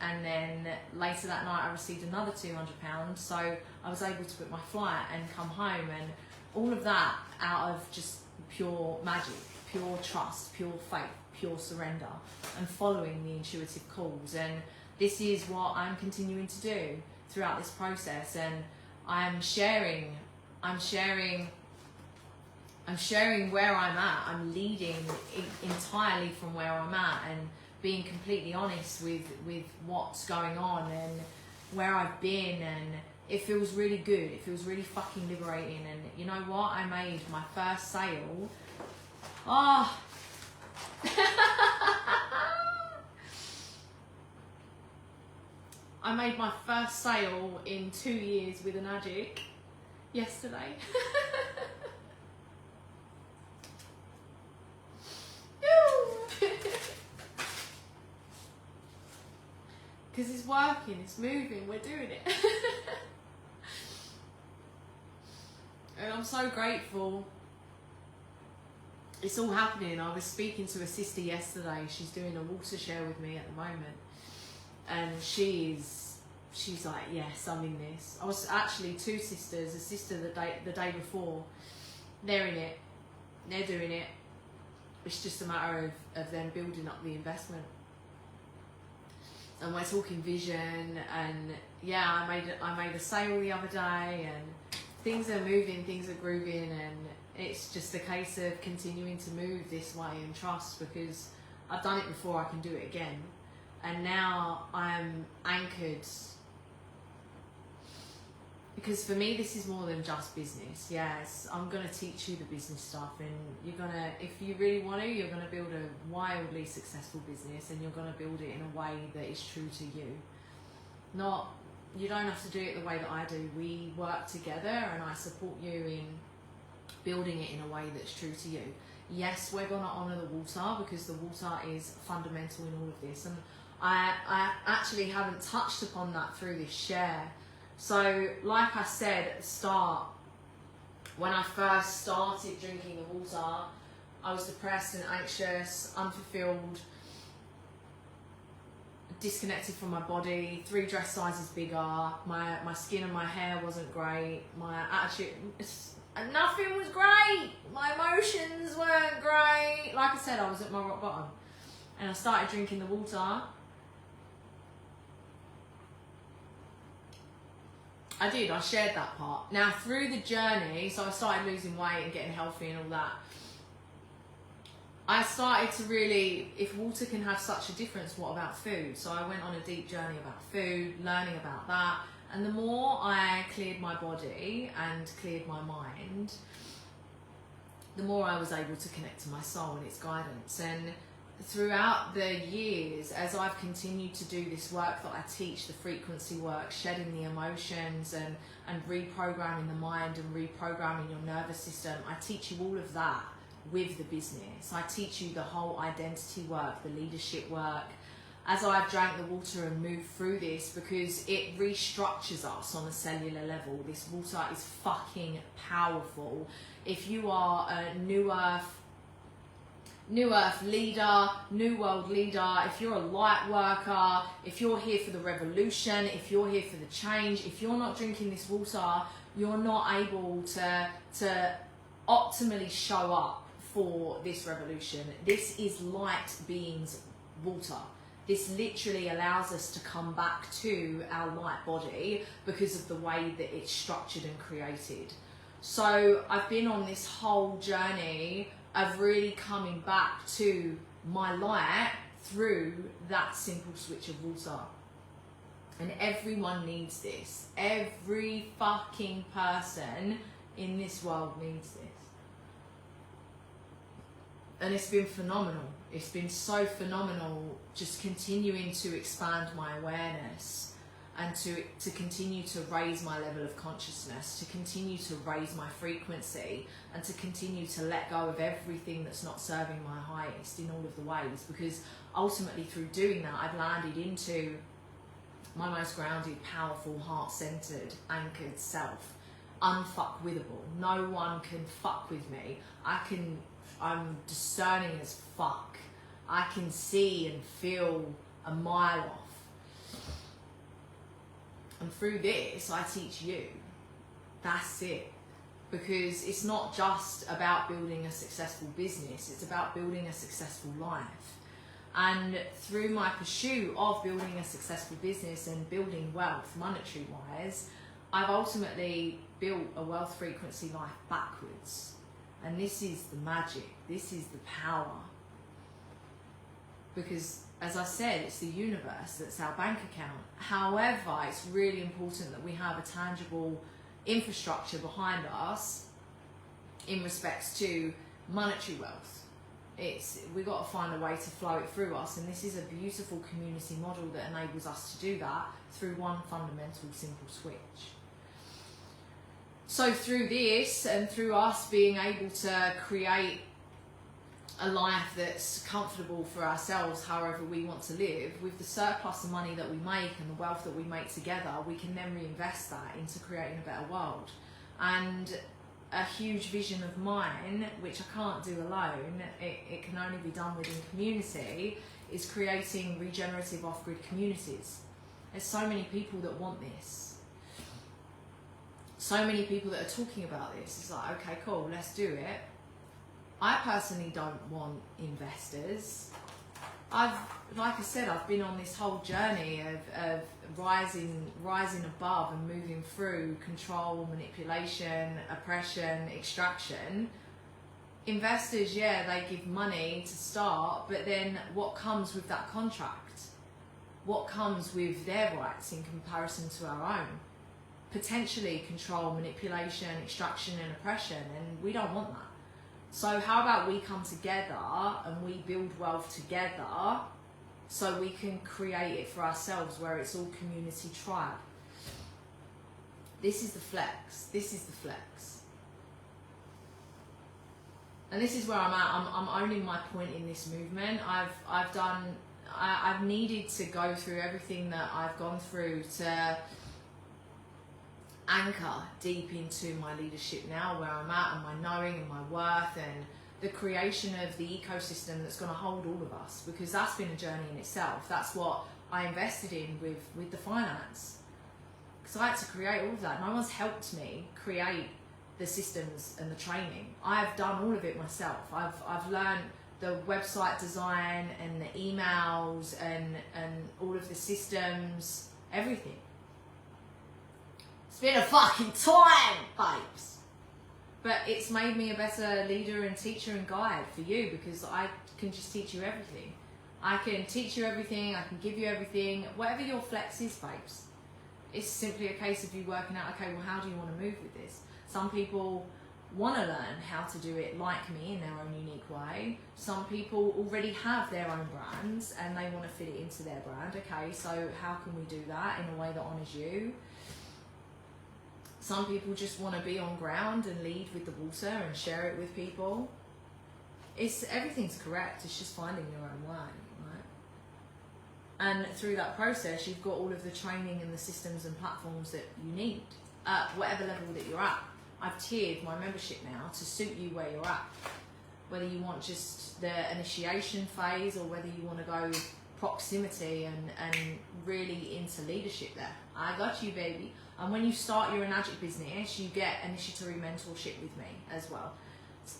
and then later that night I received another £200. So I was able to book my flight and come home, and all of that out of just pure magic, pure trust, pure faith, pure surrender, and following the intuitive calls. And this is what I'm continuing to do throughout this process, and I'm sharing where I'm at. I'm leading entirely from where I'm at, and being completely honest with what's going on and where I've been, and it feels really good. It feels really fucking liberating. And you know what? I made my first sale. Oh. I made my first sale in 2 years with an addict yesterday. Because it's working, it's moving, we're doing it. And I'm so grateful. It's all happening. I was speaking to a sister yesterday. She's doing a water share with me at the moment. And she's like, yes, I'm in this. I was actually 2 sisters, a sister the day before. They're in it. They're doing it. It's just a matter of them building up the investment. And we're talking vision, and yeah, I made a sale the other day, and things are moving, things are grooving, and it's just a case of continuing to move this way and trust, because I've done it before, I can do it again. And now I'm anchored, because for me this is more than just business. Yes, I'm going to teach you the business stuff, and you're going to, if you really want to, you're going to build a wildly successful business, and you're going to build it in a way that is true to you. You don't have to do it the way that I do. We work together, and I support you in building it in a way that's true to you. Yes, we're going to honour the water, because the water is fundamental in all of this, and I actually haven't touched upon that through this share. So, like I said at the start, when I first started drinking the water, I was depressed and anxious, unfulfilled, disconnected from my body, 3 dress sizes bigger, my skin and my hair wasn't great, my attitude, nothing was great, my emotions weren't great. Like I said, I was at my rock bottom, and I started drinking the water. I shared that part. Now, through the journey, so I started losing weight and getting healthy and all that, I started to really, if water can have such a difference, what about food? So I went on a deep journey about food, learning about that, and the more I cleared my body and cleared my mind, the more I was able to connect to my soul and its guidance. And throughout the years, as I've continued to do this work that I teach, the frequency work, shedding the emotions and reprogramming the mind and reprogramming your nervous system, I teach you all of that with the business. I teach you the whole identity work, the leadership work, as I've drank the water and moved through this, because it restructures us on a cellular level. This water is fucking powerful. If you are a New Earth leader, New World leader, if you're a light worker, if you're here for the revolution, if you're here for the change, if you're not drinking this water, you're not able to optimally show up for this revolution. This is light beings water. This literally allows us to come back to our light body because of the way that it's structured and created. So I've been on this whole journey of really coming back to my light through that simple switch of water. And everyone needs this. Every fucking person in this world needs this. And it's been phenomenal. It's been so phenomenal just continuing to expand my awareness and to continue to raise my level of consciousness, to continue to raise my frequency, and to continue to let go of everything that's not serving my highest in all of the ways. Because ultimately through doing that, I've landed into my most grounded, powerful, heart-centered, anchored self. Unfuckwithable. No one can fuck with me. I'm discerning as fuck. I can see and feel a mile off. And through this, I teach you. That's it. Because it's not just about building a successful business, it's about building a successful life. And through my pursuit of building a successful business and building wealth, monetary wise, I've ultimately built a wealth frequency life backwards. And this is the magic, this is the power. Because as I said, it's the universe that's our bank account. However, it's really important that we have a tangible infrastructure behind us in respects to monetary wealth. We've got to find a way to flow it through us, and this is a beautiful community model that enables us to do that through one fundamental simple switch. So through this and through us being able to create a life that's comfortable for ourselves however we want to live, with the surplus of money that we make and the wealth that we make together, we can then reinvest that into creating a better world. And a huge vision of mine, which I can't do alone, it can only be done within community, is creating regenerative off-grid communities. There's so many people that want this. So many people that are talking about this. It's like, okay, cool, let's do it. I personally don't want investors. Like I said, I've been on this whole journey of rising above and moving through control, manipulation, oppression, extraction. Investors, yeah, they give money to start, but then what comes with that contract? What comes with their rights in comparison to our own? Potentially control, manipulation, extraction and oppression, and we don't want that. So how about we come together and we build wealth together so we can create it for ourselves where it's all community tribe. This is the flex. This is the flex. And this is where I'm at. I'm owning my point in this movement. I've needed to go through everything that I've gone through to anchor deep into my leadership now, where I'm at, and my knowing and my worth and the creation of the ecosystem that's going to hold all of us, because that's been a journey in itself. That's what I invested in with the finance, because I had to create all of that. No one's helped me create the systems and the training. I've done all of it myself. I've learned the website design and the emails and all of the systems, everything. It's been a fucking time, babes. But it's made me a better leader and teacher and guide for you, because I can just teach you everything. I can teach you everything, I can give you everything, whatever your flex is, babes. It's simply a case of you working out, okay, well, how do you want to move with this? Some people want to learn how to do it like me in their own unique way. Some people already have their own brands and they want to fit it into their brand. Okay, so how can we do that in a way that honours you? Some people just want to be on ground and lead with the water and share it with people. Everything's correct, it's just finding your own way, right? And through that process, you've got all of the training and the systems and platforms that you need at whatever level that you're at. I've tiered my membership now to suit you where you're at. Whether you want just the initiation phase or whether you want to go proximity and really into leadership there. I got you, baby. And when you start your Enagic business, you get initiatory mentorship with me as well.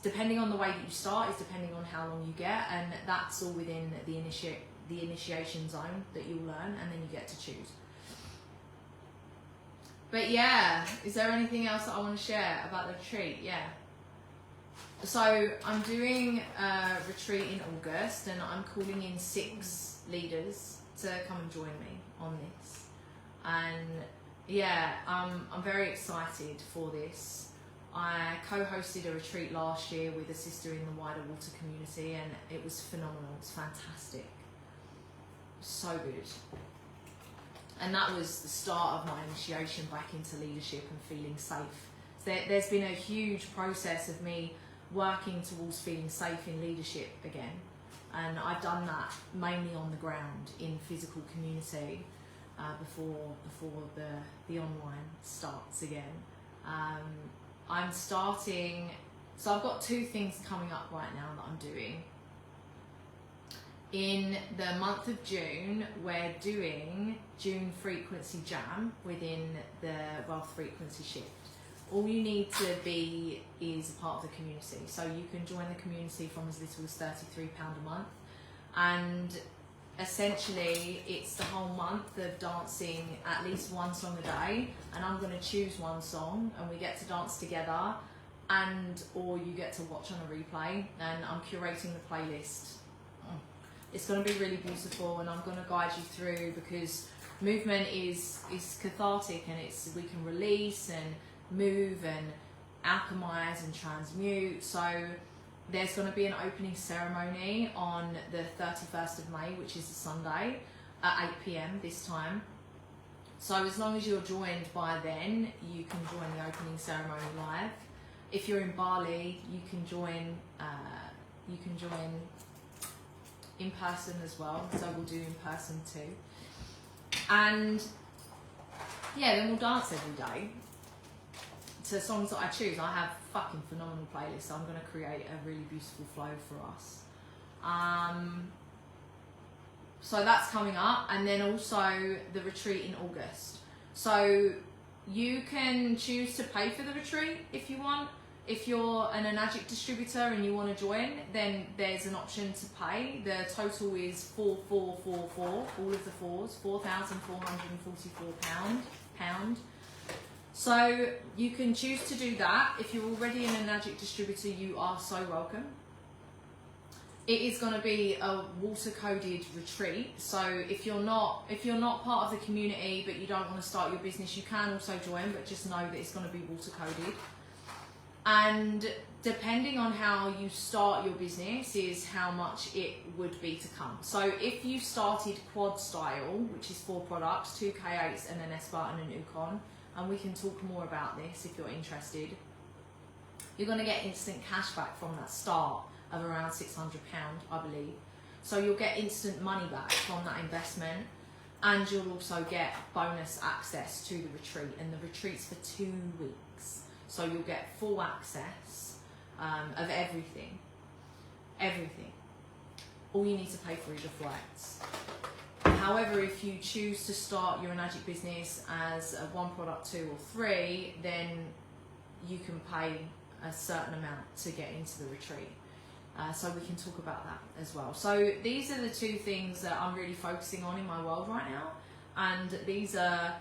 Depending on the way that you start is depending on how long you get, and that's all within the initiation zone that you'll learn, and then you get to choose. But yeah, is there anything else that I want to share about the retreat? Yeah. So I'm doing a retreat in August, and I'm calling in 6 leaders to come and join me on this. And yeah, I'm very excited for this. I co-hosted a retreat last year with a sister in the wider water community, and it was phenomenal. It's fantastic. So good. And that was the start of my initiation back into leadership and feeling safe. There's been a huge process of me working towards feeling safe in leadership again. And I've done that mainly on the ground in physical community before the online starts again. I'm starting, so I've got 2 things coming up right now that I'm doing. In the month of June, we're doing June Frequency Jam within the Wealth Frequency Shift. All you need to be is a part of the community. So you can join the community from as little as £33 a month. And essentially, it's the whole month of dancing at least 1 song a day. And I'm going to choose 1 song, and we get to dance together, or you get to watch on a replay. And I'm curating the playlist. It's going to be really beautiful, and I'm going to guide you through, because movement is cathartic, and we can release and move and alchemize and transmute. So there's going to be an opening ceremony on the 31st of May, which is a Sunday, at 8 PM this time. So as long as you're joined by then, you can join the opening ceremony live. If you're in Bali, you can join in person as well, so we'll do in person too. And yeah, then we'll dance every day to songs that I choose. I have fucking phenomenal playlists, so I'm going to create a really beautiful flow for us. So that's coming up, and then also the retreat in August. So you can choose to pay for the retreat if you want. If you're an Enagic distributor and you want to join, then there's an option to pay. The total is 4444, all of the 4s, £4,444. So you can choose to do that. If you're already an Enagic distributor, you are so welcome. It is going to be a water-coded retreat. So if you're not part of the community but you don't want to start your business, you can also join, but just know that it's going to be water-coded. And depending on how you start your business is how much it would be to come. So if you started quad style, which is 4 products, 2 K8s and an Espa and an Ukon, and we can talk more about this if you're interested, you're going to get instant cash back from that start of around £600, I believe. So you'll get instant money back from that investment, and you'll also get bonus access to the retreat, and the retreat's for 2 weeks. So you'll get full access of everything. All you need to pay for is your flights. However, if you choose to start your Enagic business as a 1 product, 2 or 3, then you can pay a certain amount to get into the retreat. So we can talk about that as well. So these are the 2 things that I'm really focusing on in my world right now. And these are,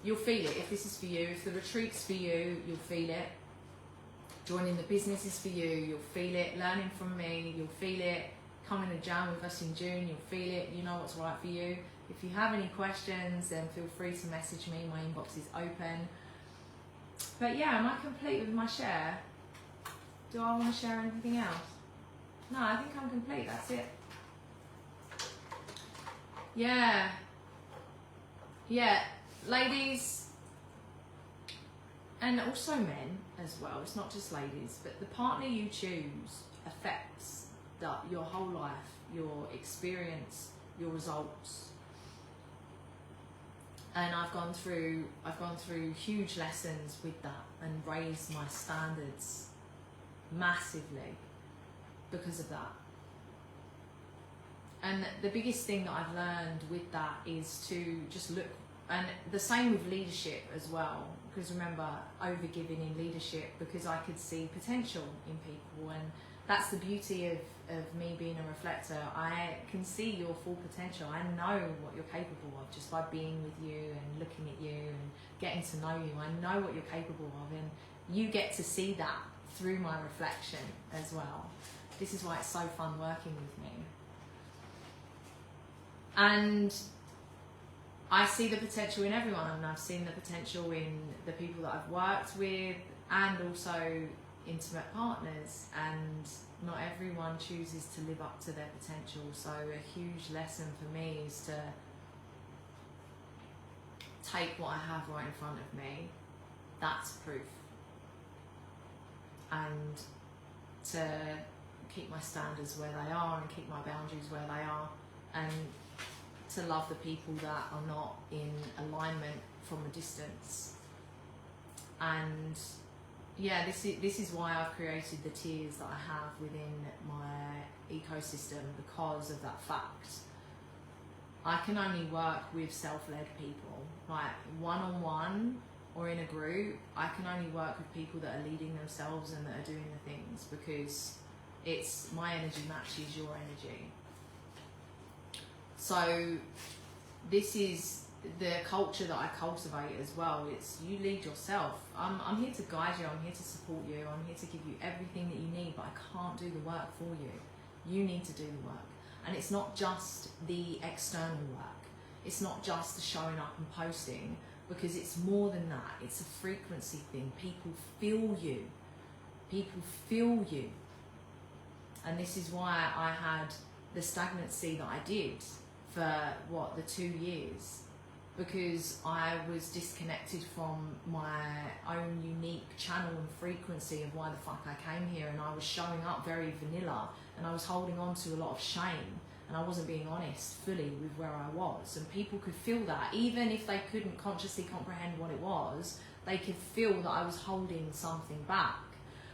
you'll feel it if this is for you. If the retreat's for you, you'll feel it. Joining the business is for you, you'll feel it. Learning from me, you'll feel it. Coming to jam with us in June, you'll feel it. You know what's right for you. If you have any questions, then feel free to message me. My inbox is open. But yeah, am I complete with my share? Do I want to share anything else? No, I think I'm complete. That's it. Yeah. Ladies, and also men as well. It's not just ladies, but the partner you choose affects your whole life, your experience, your results. And I've gone through huge lessons with that and raised my standards massively because of that. And the biggest thing that I've learned with that is to just look, and the same with leadership as well, because remember, overgiving in leadership, because I could see potential in people, and that's the beauty of me being a reflector. I can see your full potential. I know what you're capable of just by being with you and looking at you and getting to know you. I know what you're capable of, and you get to see that through my reflection as well. This is why it's so fun working with me. And I see the potential in everyone, and I've seen the potential in the people that I've worked with, and also intimate partners, and not everyone chooses to live up to their potential. So a huge lesson for me is to take what I have right in front of me, that's proof, and to keep my standards where they are and keep my boundaries where they are, and to love the people that are not in alignment from a distance. And yeah, this is why I've created the tiers that I have within my ecosystem, because of that fact. I can only work with self-led people, like one-on-one or in a group. I can only work with people that are leading themselves and that are doing the things, because it's my energy matches your energy. So this is the culture that I cultivate as well. It's you lead yourself. I'm here to guide you, I'm here to support you, I'm here to give you everything that you need, but I can't do the work for you. You need to do the work. And it's not just the external work. It's not just the showing up and posting, because it's more than that. It's a frequency thing. People feel you. People feel you. And this is why I had the stagnancy that I did for, the 2 years. Because I was disconnected from my own unique channel and frequency of why the fuck I came here, and I was showing up very vanilla, and I was holding on to a lot of shame, and I wasn't being honest fully with where I was, and people could feel that. Even if they couldn't consciously comprehend what it was, they could feel that I was holding something back,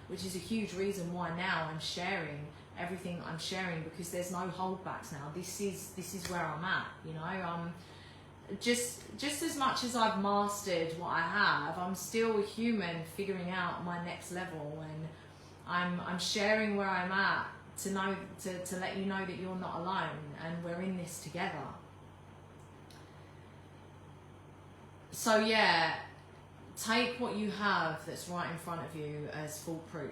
which is a huge reason why now I'm sharing everything I'm sharing, because there's no holdbacks now. This is where I'm at, you know. Just as much as I've mastered what I have, I'm still a human figuring out my next level, and I'm sharing where I'm at to let you know that you're not alone, and we're in this together. So yeah, take what you have that's right in front of you as full proof.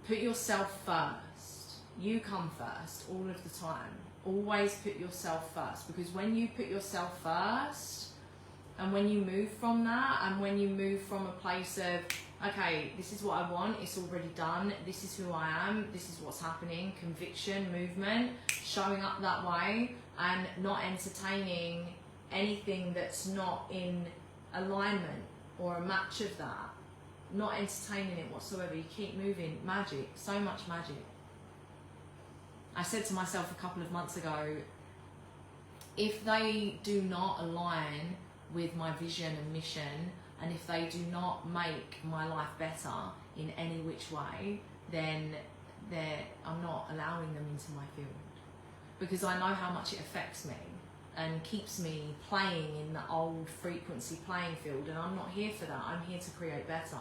Put yourself first. You come first all of the time. Always put yourself first, because when you put yourself first, and when you move from that, and when you move from a place of, okay, this is what I want, it's already done, this is who I am, this is what's happening, conviction, movement, showing up that way, and not entertaining anything that's not in alignment or a match of that, not entertaining it whatsoever. You keep moving. Magic, so much magic. I said to myself a couple of months ago, if they do not align with my vision and mission, and if they do not make my life better in any which way, then I'm not allowing them into my field, because I know how much it affects me and keeps me playing in the old frequency playing field, and I'm not here for that. I'm here to create better.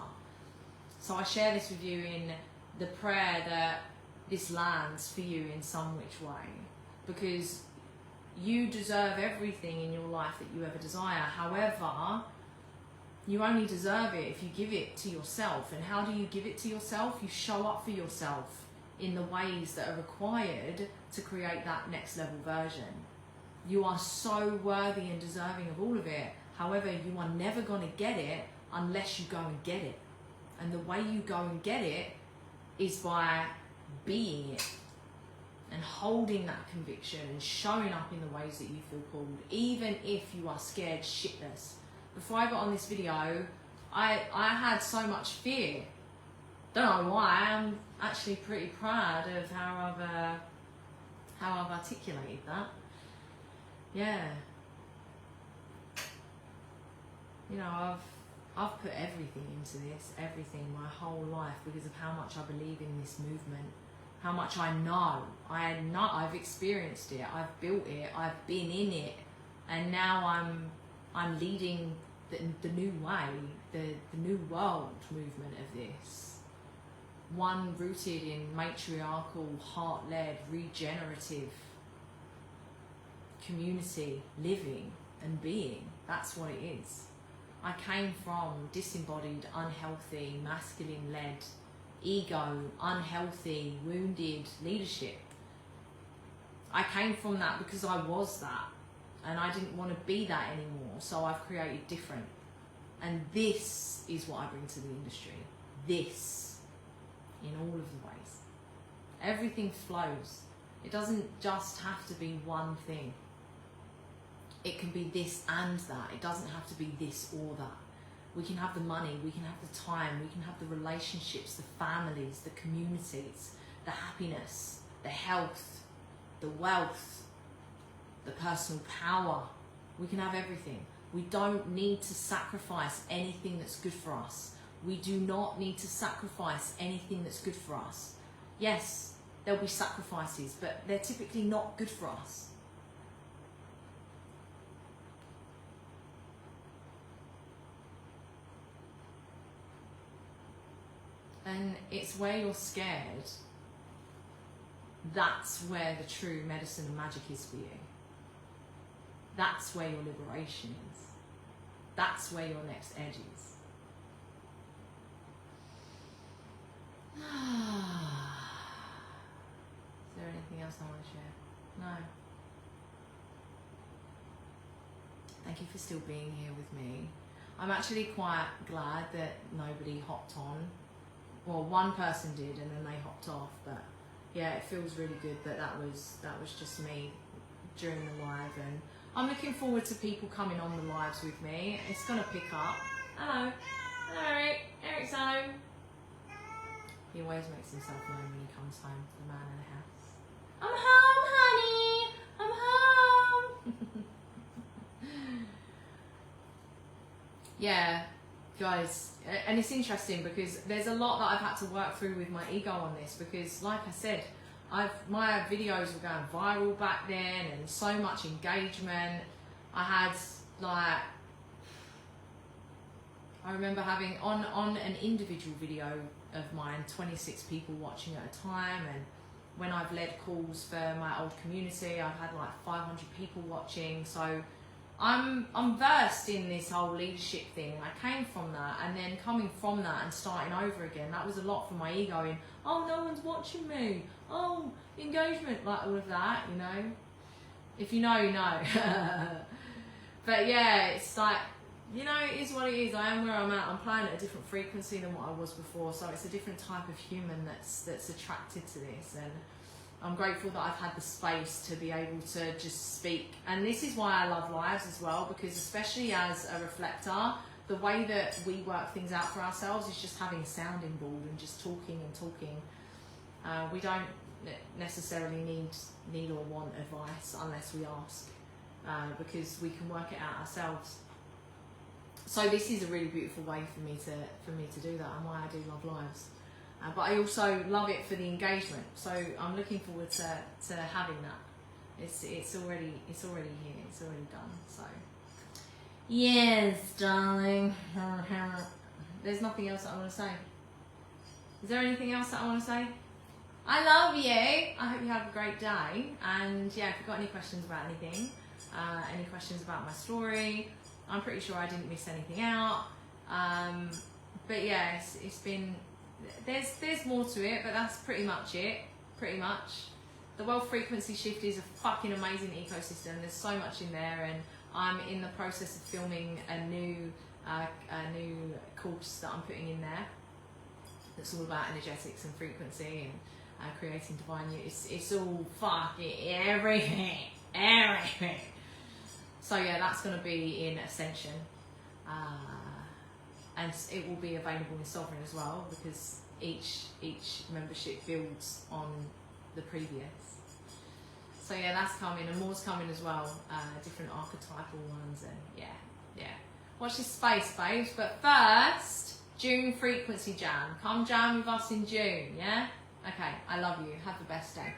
So I share this with you in the prayer that this lands for you in some which way, because you deserve everything in your life that you ever desire. However, you only deserve it if you give it to yourself. And how do you give it to yourself? You show up for yourself in the ways that are required to create that next level version. You are so worthy and deserving of all of it. However, you are never going to get it unless you go and get it. And the way you go and get it is by being it and holding that conviction and showing up in the ways that you feel called, even if you are scared shitless. Before I got on this video, I had so much fear. Don't know why. I'm actually pretty proud of how I've articulated that. Yeah. You know, I've put everything into this, everything, my whole life, because of how much I believe in this movement, how much I know. I've experienced it, I've built it, I've been in it, and now I'm leading the new way, the new world movement of this. One rooted in matriarchal, heart-led, regenerative community living and being. That's what it is. I came from disembodied, unhealthy, masculine-led, ego, unhealthy, wounded leadership. I came from that because I was that, and I didn't want to be that anymore, so I've created different. And this is what I bring to the industry. This, in all of the ways. Everything flows. It doesn't just have to be one thing. It can be this and that. It doesn't have to be this or that. We can have the money, we can have the time, we can have the relationships, the families, the communities, the happiness, the health, the wealth, the personal power. We can have everything. We don't need to sacrifice anything that's good for us. We do not need to sacrifice anything that's good for us. Yes, there'll be sacrifices, but they're typically not good for us. And it's where you're scared, that's where the true medicine and magic is for you. That's where your liberation is. That's where your next edge is. Is there anything else I want to share? No. Thank you for still being here with me. I'm actually quite glad that nobody hopped on. Well, one person did, and then they hopped off. But yeah, it feels really good that that was just me during the live, and I'm looking forward to people coming on the lives with me. It's gonna pick up. Hello, Eric. Eric's home. He always makes himself known when he comes home, the man in the house. I'm home, honey. I'm home. Yeah, guys, and it's interesting because there's a lot that I've had to work through with my ego on this, because like I said, my videos were going viral back then and so much engagement. I had I remember having on an individual video of mine 26 people watching at a time, and when I've led calls for my old community I've had like 500 people watching. So I'm versed in this whole leadership thing. I came from that, and then coming from that and starting over again, that was a lot for my ego in, oh, no one's watching me, oh, engagement, like all of that, you know. If you know, you know. But yeah, it's like, you know, it is what it is. I am where I'm at. I'm playing at a different frequency than what I was before, so it's a different type of human that's attracted to this. And I'm grateful that I've had the space to be able to just speak. And this is why I love lives as well, because especially as a reflector, the way that we work things out for ourselves is just having a sounding board and just talking and talking. We don't necessarily need or want advice unless we ask, because we can work it out ourselves. So this is a really beautiful way for me to do that, and why I do love lives. But I also love it for the engagement. So I'm looking forward to having that. It's already here. It's already done. So yes, darling. There's nothing else that I want to say. Is there anything else that I want to say? I love you. I hope you have a great day. And yeah, if you've got any questions about anything, any questions about my story, I'm pretty sure I didn't miss anything out. But yeah, it's been. There's more to it, but that's pretty much it. Pretty much. The wealth frequency shift is a fucking amazing ecosystem. There's so much in there, and I'm in the process of filming a new course that I'm putting in there. That's all about energetics and frequency and creating divine. It's all fucking everything. So yeah, that's going to be in Ascension. And it will be available in Sovereign as well, because each membership builds on the previous. So yeah, that's coming, and more's coming as well. Different archetypal ones, and yeah. Watch this space, babes. But first, June frequency jam. Come jam with us in June, yeah? Okay, I love you. Have the best day.